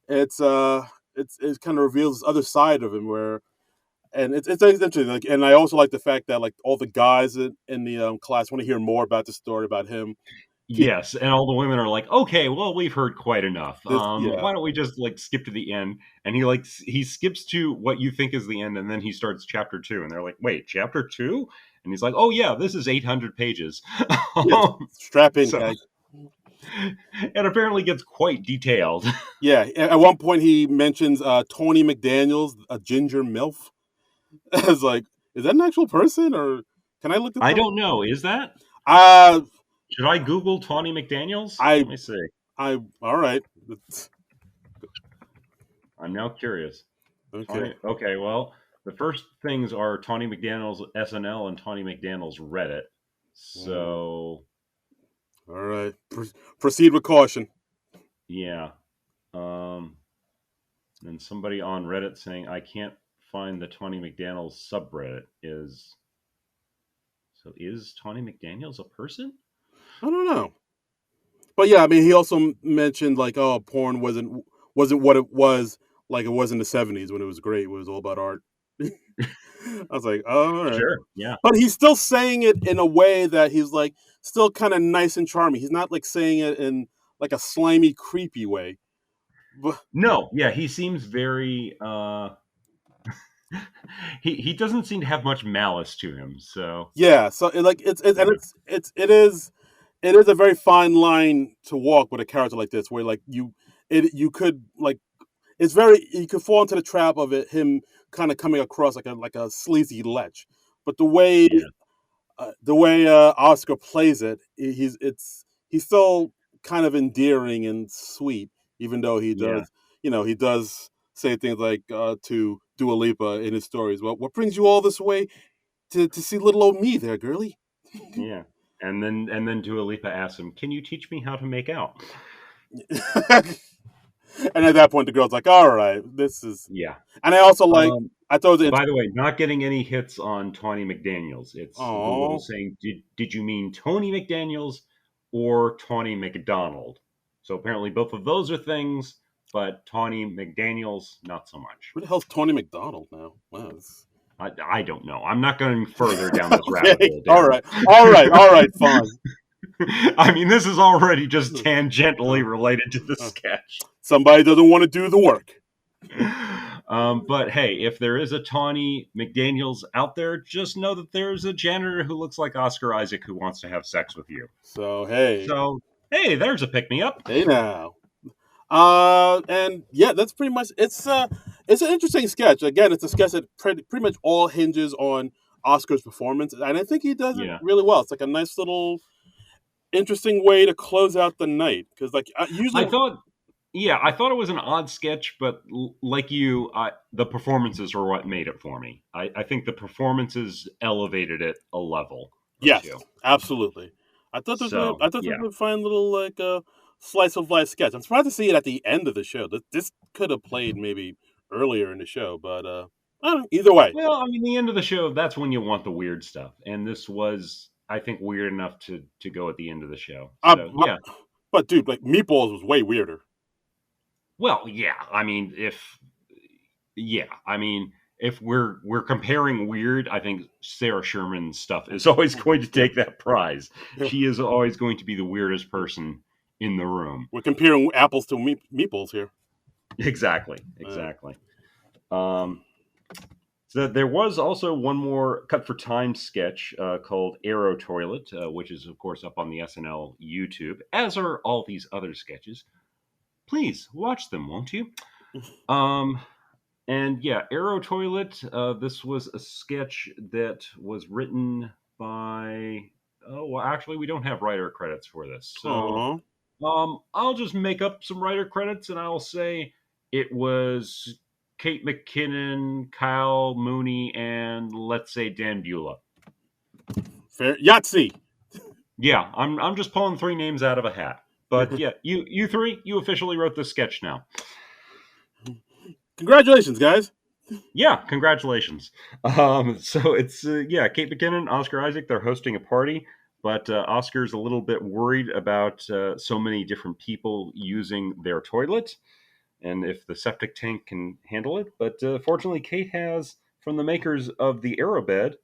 it's it kind of reveals this other side of him where, and it's interesting. Like, and I also like the fact that like all the guys in the class want to hear more about the story about him. Yes, and all the women are like, "Okay, well, we've heard quite enough. This, yeah, Why don't we just like skip to the end?" And he skips to what you think is the end, and then he starts chapter two, and they're like, "Wait, chapter two?" And he's like, "Oh yeah, this is 800 pages." yeah, strap in, So guys. it apparently gets quite detailed. Yeah, at one point he mentions Tony McDaniel's, a ginger milf. I was like, is that an actual person, or can I look this I up? don't know. Is that? Uh, Should I Google Tawny McDaniels? I, Let me see. all right. I'm now curious. Okay, Tawny. Okay, well, the first things are Tawny McDaniel's SNL and Tawny McDaniel's Reddit. all So right. Proceed with caution. yeah. Um, and somebody on Reddit saying I can't find the Tawny McDaniel's subreddit is Tawny McDaniel's a person? I don't know, but yeah, I mean, he also mentioned like, oh, porn wasn't what it was like it was in the '70s when it was great. It was all about art. I was like, oh, all right. Sure. Yeah. But he's still saying it in a way that he's like still kind of nice and charming. He's not like saying it in like a slimy, creepy way. But No. Yeah. He seems very. He doesn't seem to have much malice to him. So yeah, so and yeah. it is a very fine line to walk with a character like this, where like you could like it's very you could fall into the trap of him kind of coming across like a sleazy lech, but Yeah. the way Oscar plays it, he's still kind of endearing and sweet, even though Yeah. he does say things like to Dua Lipa in his stories. Well, what brings you all this way to see little old me, there, girlie? Yeah. And then Dua Lipa asks him, "Can you teach me how to make out?" And at that point, the girl's like, "All right, this is." Yeah. And I also like, Um, I thought it was by the way, not getting any hits on Tawny McDaniels. It's Google oh, is saying, did you mean Tony McDaniels or Tawny McDonald? So apparently both of those are things, but Tawny McDaniels, not so much. who the hell's Tony McDonald now? Wow. I don't know. I'm not going further down this rabbit Okay, hole, all Darren. right, all right, all right, fine. I mean, this is already just tangentially related to the Uh, sketch. Somebody doesn't want to do the work. But hey, if there is a Tawny McDaniels out there, just know that there's a janitor who looks like Oscar Isaac who wants to have sex with you. So hey, So, hey, there's a pick me up. hey now. And yeah, that's pretty much it's an interesting sketch. Again, it's a sketch that pretty much all hinges on Oscar's performance, and I think he does it Yeah. really well. It's like a nice little interesting way to close out the night because like I usually thought, yeah, I thought it was an odd sketch, but like you, the performances are what made it for me. I think the performances elevated it a level or yes, two. absolutely. So, I thought this yeah. was a fine little like slice of life sketch. I'm surprised to see it at the end of the show. This could have played maybe earlier in the show, but I don't know, either way. Well, I mean, the end of the show, that's when you want the weird stuff. And this was, I think, weird enough to go at the end of the show. Uh, So, yeah. but dude, like Meatballs was way weirder. Well, yeah. If we're comparing weird, I think Sarah Sherman's stuff is always going to Yeah. take that prize. She is always going to be the weirdest person in the room. We're comparing apples to meatballs here. Exactly, Uh, exactly. Um, so there was also one more cut for time sketch called Arrow Toilet, which is of course up on the SNL YouTube, as are all these other sketches. Please watch them, won't you? Um, And yeah, Arrow Toilet. This was a sketch that was written by. Oh, well, actually, we don't have writer credits for this. So Aw. I'll just make up some writer credits and I'll say it was Kate McKinnon, Kyle Mooney, and let's say Dan Beulah. Fair Yahtzee. Yeah, I'm just pulling three names out of a hat. But yeah, you three, you officially wrote this sketch now. Congratulations, guys. Yeah, congratulations. So it's Kate McKinnon, Oscar Isaac. They're hosting a party, but Oscar's a little bit worried about so many different people using their toilet, and if the septic tank can handle it. But fortunately, Kate has from the makers of the Aerobed,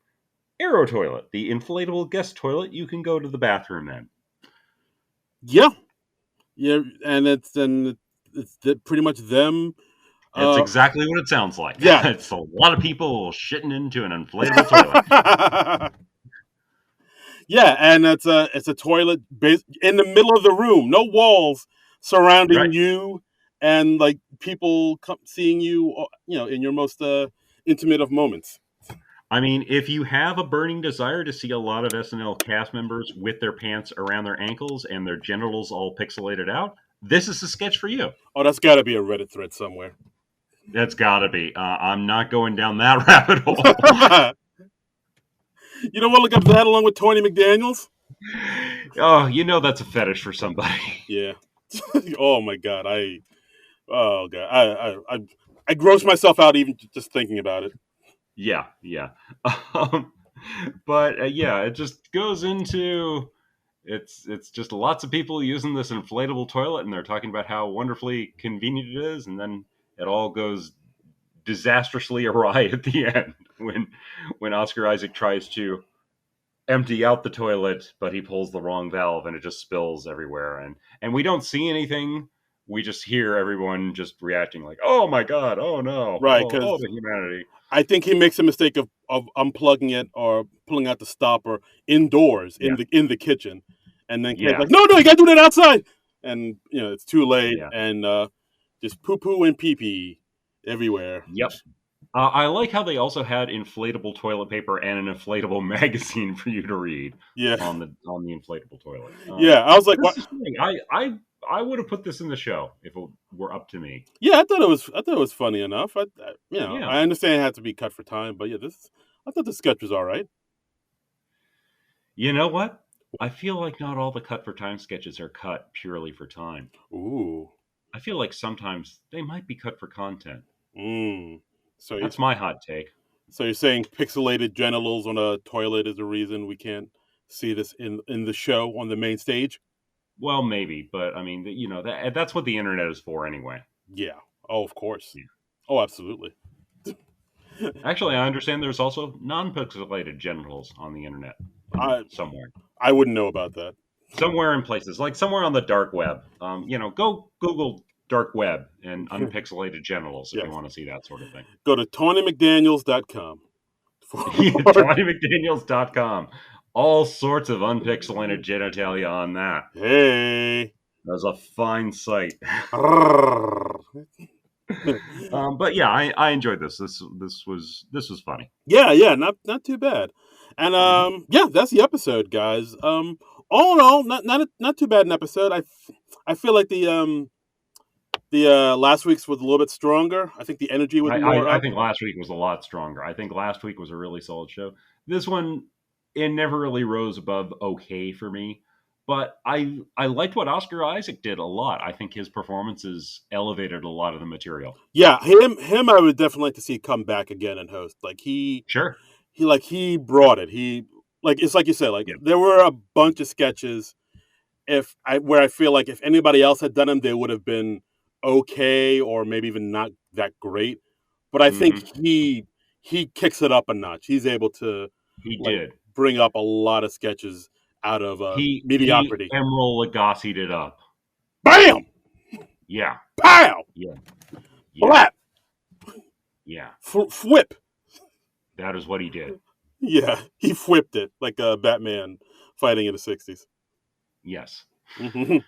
Aero Toilet, the inflatable guest toilet. You can go to the bathroom in. Yeah, yeah, and pretty much them. It's Uh, exactly what it sounds like. yeah. It's a lot of people shitting into an inflatable toilet. Yeah, and it's a toilet in the middle of the room, no walls surrounding Right. you, and like people seeing you, in your most intimate of moments. I mean, if you have a burning desire to see a lot of SNL cast members with their pants around their ankles and their genitals all pixelated out, this is a sketch for you. Oh, that's got to be a Reddit thread somewhere. That's got to be. I'm not going down that rabbit hole. You know what? Look up that along with Tony McDaniels. Oh, you know that's a fetish for somebody. Yeah. Oh my god. Oh god. I gross myself out even just thinking about it. Yeah, yeah. Um, but yeah, it just goes into it's just lots of people using this inflatable toilet, and they're talking about how wonderfully convenient it is, and then it all goes disastrously awry at the end when Oscar Isaac tries to empty out the toilet, but he pulls the wrong valve and it just spills everywhere. And we don't see anything. We just hear everyone just reacting like, "Oh my god! Oh no! Right, Oh because the humanity!" I think he makes a mistake of unplugging it or pulling out the stopper indoors Yeah, in the kitchen, and then Kate's yeah, like, no, you gotta do that outside, and it's too late, yeah. and just poo poo and pee pee everywhere. Yep. I like how they also had inflatable toilet paper and an inflatable magazine for you to read Yeah, on the inflatable toilet. yeah. I was like, This what? is funny. I would have put this in the show if it were up to me. Yeah, I thought it was funny enough. Yeah. I understand it had to be cut for time, but yeah, I thought the sketch was all right. You know what? I feel like not all the cut for time sketches are cut purely for time. Ooh, I feel like sometimes they might be cut for content. mm. So you That's my hot take. so you're saying pixelated genitals on a toilet is the reason we can't see this in the show on the main stage? Well, maybe, but I mean, that's what the internet is for anyway. Yeah. Oh, of course. Yeah. Oh, absolutely. Actually, I understand there's also non-pixelated genitals on the internet I somewhere. I wouldn't know about that. Somewhere in places, like somewhere on the dark web. Go Google dark web and unpixelated genitals if you Yes. want to see that sort of thing. Go to TonyMcDaniels.com. TonyMcDaniels.com. All sorts of unpixelated genitalia on that. Hey. That's a fine site. But yeah, I enjoyed this. This was funny. Yeah, not too bad. And Hmm. yeah, that's the episode, guys. All in all, not too bad an episode. I feel like the last week's was a little bit stronger. I think the energy was I, more I I up. think last week was a lot stronger. I think last week was a really solid show. This one, it never really rose above okay for me. But I liked what Oscar Isaac did a lot. I think his performances elevated a lot of the material. Yeah, him I would definitely like to see come back again and host. Like Sure. he brought it. He like it's like you said, like Yeah. there were a bunch of sketches where I feel like if anybody else had done them, they would have been okay or maybe even not that great. But I think Hmm. he kicks it up a notch. He's able to He like did. bring up a lot of sketches out of He mediocrity. Emerald Lagassi'd it up. Bam, Yeah. pow, Yeah. Yeah. blap, Yeah. whip. That is what he did. Yeah, he whipped it like Batman fighting in the '60s. Yes. Mhm.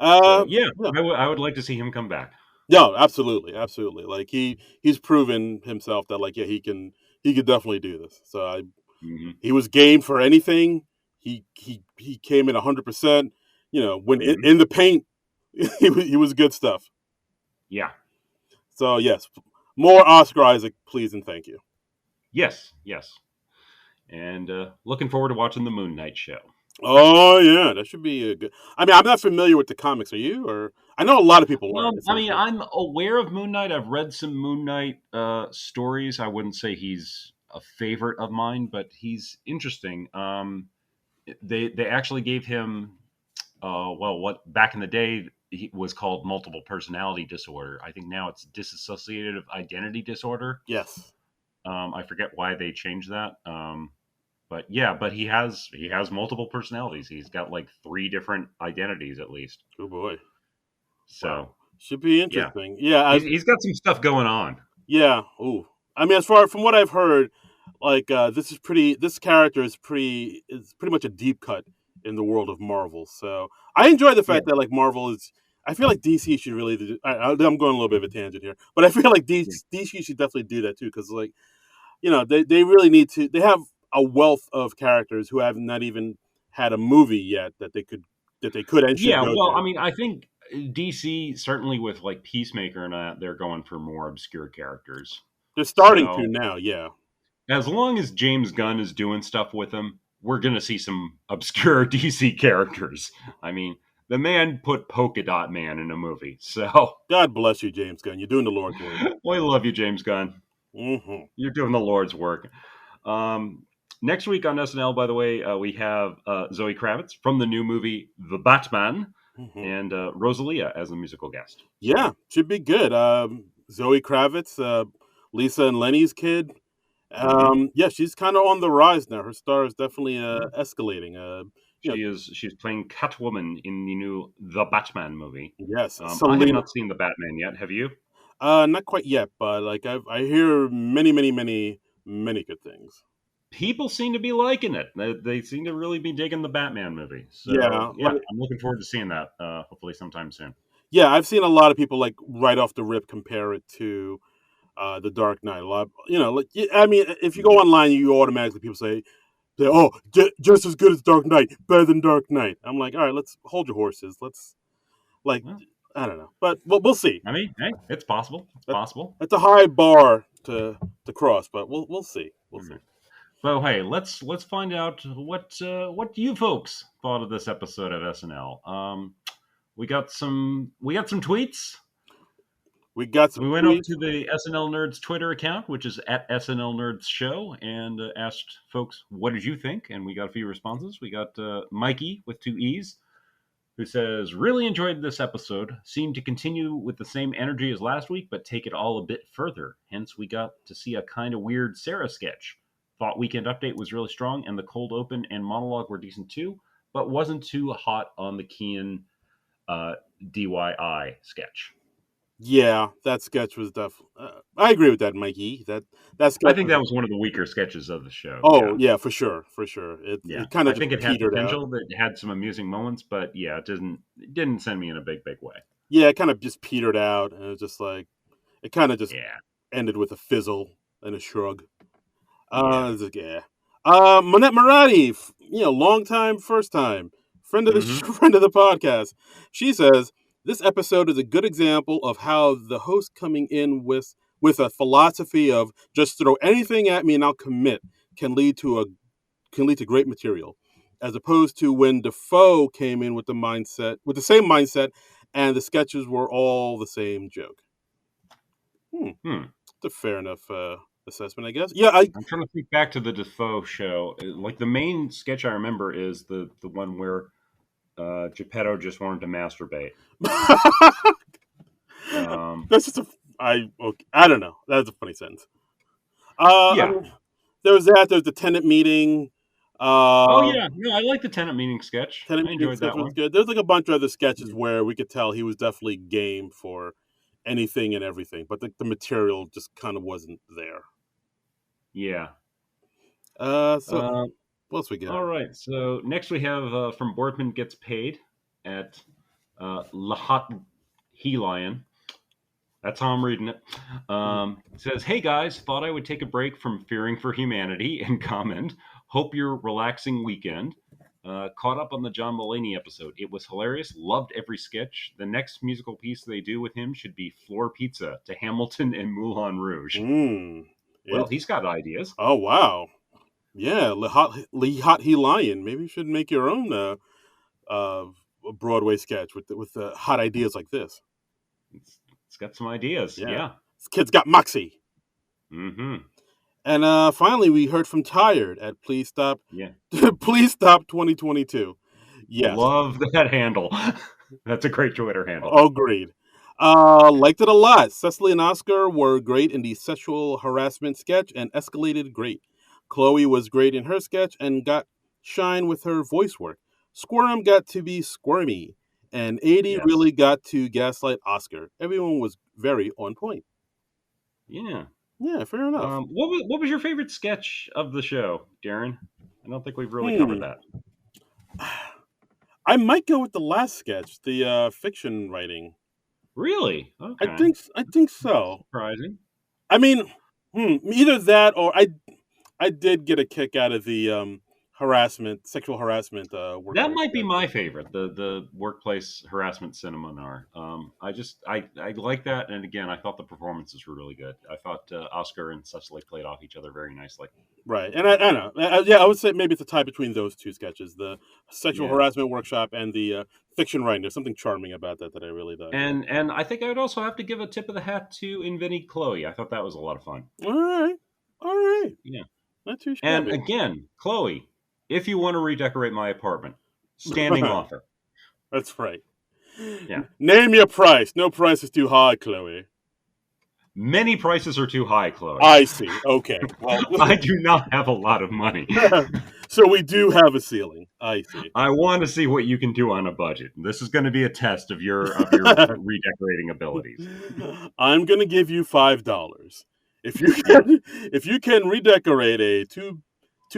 So yeah, Yeah. I would like to see him come back. No, absolutely, absolutely. Like he's proven himself that like yeah he could definitely do this. So Hmm. he was game for anything. He came in 100%. When Hmm. in the paint, he was good stuff. Yeah. So yes, more Oscar Isaac, please and thank you. Yes. Yes. And looking forward to watching the Moon Knight show. Oh yeah, that should be a good. I mean, I'm not familiar with the comics. Are you? Or I know a lot of people are. It I seems mean, like. I'm aware of Moon Knight. I've read some Moon Knight stories. I wouldn't say he's a favorite of mine, but he's interesting. They actually gave him well, what back in the day he was called multiple personality disorder. I think now it's dissociative identity disorder. Yes. I forget why they changed that. But yeah, but he has multiple personalities. He's got like three different identities at least. Oh boy. Wow. So Should be yeah, interesting. Yeah. he's got some stuff going on. Yeah. Ooh. I mean, as far from what I've heard, like this is pretty. This character is pretty much a deep cut in the world of Marvel. So I enjoy the Yeah, fact that like Marvel is. I feel like DC should really. I'm going a little bit of a tangent here, but I feel like yeah, DC should definitely do that too because like they really need to. They have a wealth of characters who have not even had a movie yet that they could and should yeah. go Well, I to. mean, I think DC certainly with like Peacemaker and that they're going for more obscure characters. They're starting to So now. Yeah. as long as James Gunn is doing stuff with him, we're going to see some obscure DC characters. I mean, the man put Polka Dot Man in a movie. So God bless you, James Gunn. You're doing the Lord's work. we love you, James Gunn. Hmm. You're doing the Lord's work. Next week on SNL, by the way, we have Zoe Kravitz from the new movie The Batman Hmm. and Rosalia as a musical guest. Yeah, So, should be good. Zoe Kravitz, Lisa and Lenny's kid. mhm. Yeah, she's kind of on the rise now. Her star is definitely escalating. You know, She's playing Catwoman in the new The Batman movie. yes, I have Selena. not seen The Batman yet. Have you? Not quite yet, but like I hear many, many, many, many good things. People seem to be liking it. They seem to really be digging the Batman movie. So Yeah, yeah, like I'm looking forward to seeing that. Hopefully sometime soon. yeah, I've seen a lot of people like right off the rip compare it to the Dark Knight. A lot, like I mean, if you go online, you automatically people say, "Oh, just as good as Dark Knight, better than Dark Knight." I'm like, all right, let's hold your horses. Let's like, Well, I don't know, but we'll see. I mean, hey, it's possible. It's That, possible. that's a high bar to cross, but we'll see. We'll All see. right. So hey, let's find out what you folks thought of this episode of SNL. We got some tweets. We got some We went up tweets. to the SNL Nerds Twitter account, which is at SNL Nerds Show, and asked folks, "What did you think?" And we got a few responses. We got Mikey with two E's, who says, "Really enjoyed this episode. Seemed to continue with the same energy as last week, but take it all a bit further. Hence, we got to see a kind of weird Sarah sketch. Thought Weekend Update was really strong, and the cold open and monologue were decent too, but wasn't too hot on the Kean uh, DIY sketch." Yeah, that sketch was definitely. I agree with that, Mikey. That I sketch think was. that was one of the weaker sketches of the show. Oh Yeah. yeah, for sure, for sure. Yeah. It kind I of just think it had petered out. potential. That it had some amusing moments, but yeah, it didn't send me in a big way. Yeah, it kind of just petered out, and it was just like it kind of just Yeah. ended with a fizzle and a shrug. Yeah. It's like, yeah. Monette Marati, long time, first time, friend of the Hmm. friend of the podcast. She says this episode is a good example of how the host coming in with a philosophy of just throw anything at me and I'll commit can lead to great material, as opposed to when Defoe came in with the same mindset, and the sketches were all the same joke. Hmm, Hmm. it's a fair enough assessment, I guess. Yeah, I. I'm trying to think back to the Defoe show. Like the main sketch I remember is the one where Geppetto just wanted to masturbate. Um, That's just a. I don't know. That's a funny sentence. I yeah. mean, there was that. There's the tenant meeting. Oh Uh, yeah. No, I like the tenant meeting sketch. tenant I meeting enjoyed sketch that was one. good. There's like a bunch of other sketches Yeah. where we could tell he was definitely game for anything and everything, but the material just kind of wasn't there. Yeah. So Uh, what else we got? all right. So next we have from Boardman Gets Paid at Lahat Helion. That's how I'm reading it. It says, "Hey guys, thought I would take a break from fearing for humanity and comment. Hope your relaxing weekend. Caught up on the John Mulaney episode. It was hilarious. Loved every sketch. The next musical piece they do with him should be Floor Pizza to Hamilton and Moulin Rouge. Mm, Well, it's he's got ideas. oh wow. Yeah, Lehat He Lion. Maybe you should make your own uh, Broadway sketch with hot ideas like this. It's got some ideas. Yeah, Yeah. this kid's got moxie. Mm-hmm. And finally, we heard from Tired at Please Stop, Yeah. Please Stop 2022. Yes, Love that handle. That's a great Twitter handle. agreed. Liked it a lot. Cecily and Oscar were great in the sexual harassment sketch and escalated great. Chloe was great in her sketch and got shine with her voice work. Squirm got to be squirmy, and 80 Yes. really got to gaslight Oscar. Everyone was very on point. Yeah. Yeah, fair enough. What was your favorite sketch of the show, Darren? I don't think we've really covered that. I might go with the last sketch, the fiction writing. Really? Okay. I think so. Surprising. I mean, either that or I did get a kick out of the sexual harassment work. That might be my favorite, the workplace harassment seminar. I like that, and again, I thought the performances were really good. I thought Oscar and Cecily played off each other very nicely. Right, and I know, yeah, I would say maybe it's a tie between those two sketches, the sexual harassment workshop and the fiction writing. There's something charming about that I really dug. And I think I would also have to give a tip of the hat to Invented Chloe. I thought that was a lot of fun. All right, Yeah, not too and shabby. again, Chloe, if you want to redecorate my apartment, standing offer. That's right. Yeah. Name your price. No price is too high, Chloe. Many prices are too high, Chloe. I see. Okay. Well, I do not have a lot of money. So we do have a ceiling. I see. I want to see what you can do on a budget. This is going to be a test of your redecorating abilities. I'm going to give you $5 if you can redecorate a two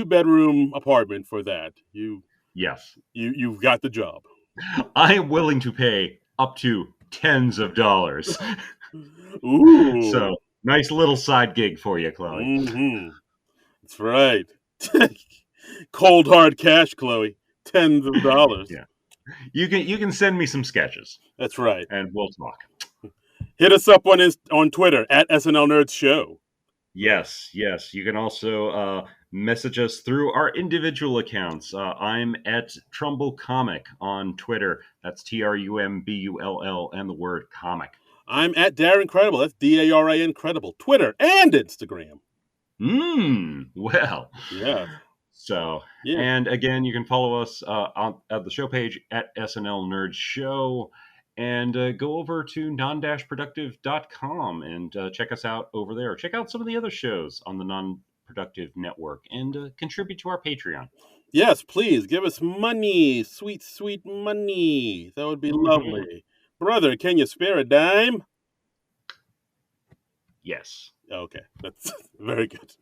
bedroom apartment for that. Yes, you've got the job. I am willing to pay up to tens of dollars. Ooh. So nice little side gig for you, Chloe. Mm-hmm. That's right. Cold hard cash, Chloe. Tens of dollars. Yeah. You can send me some sketches. That's right. And we'll talk. Hit us up on Twitter at SNL Nerds Show. Yes. You can also message us through our individual accounts. I'm at Trumbull Comic on Twitter. That's TRUMBULL and the word comic. I'm at Darren Credible. That's DARA Incredible. Twitter and Instagram. Well. Yeah. So, and again, you can follow us at the show page at SNL Nerds Show, and go over to Non-Productive.com and check us out over there. Check out some of the other shows on the Non-Productive Network and contribute to our Patreon. Yes, please give us money, sweet, sweet money. That would be lovely. Brother, can you spare a dime? Yes. Okay, that's very good.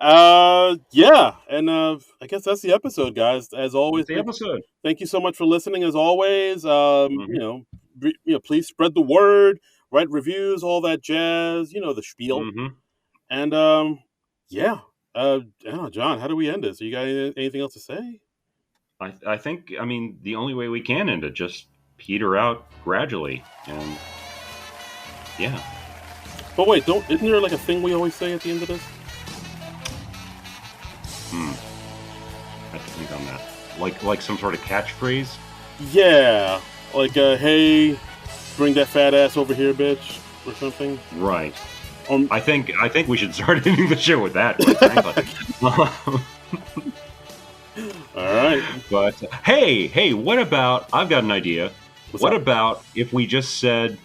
Yeah, and I guess that's the episode, guys. As always, thank you so much for listening. As always, you know, please spread the word, write reviews, all that jazz. You know, the spiel. And yeah, I don't know, John, how do we end this? You got anything else to say? I think, I mean, the only way we can end it, just peter out gradually, and yeah. But wait, isn't there like a thing we always say at the end of this? I have to think on that. Like some sort of catchphrase? Yeah. Like, hey, bring that fat ass over here, bitch, or something. Right. I think we should start ending the show with that, frankly. All right. But hey, what about, I've got an idea. What about if we just said,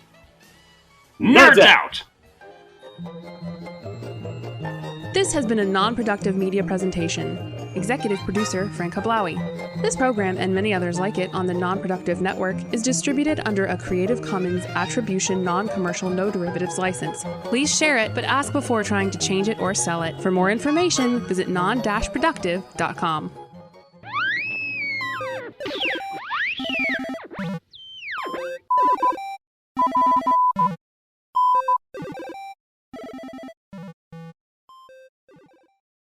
Nerds out! This has been a non-productive media presentation. Executive producer Frank Hablawi. This program and many others like it on the Non-Productive Network is distributed under a Creative Commons Attribution Non-Commercial No Derivatives license. Please share it, but ask before trying to change it or sell it. For more information, visit non-productive.com.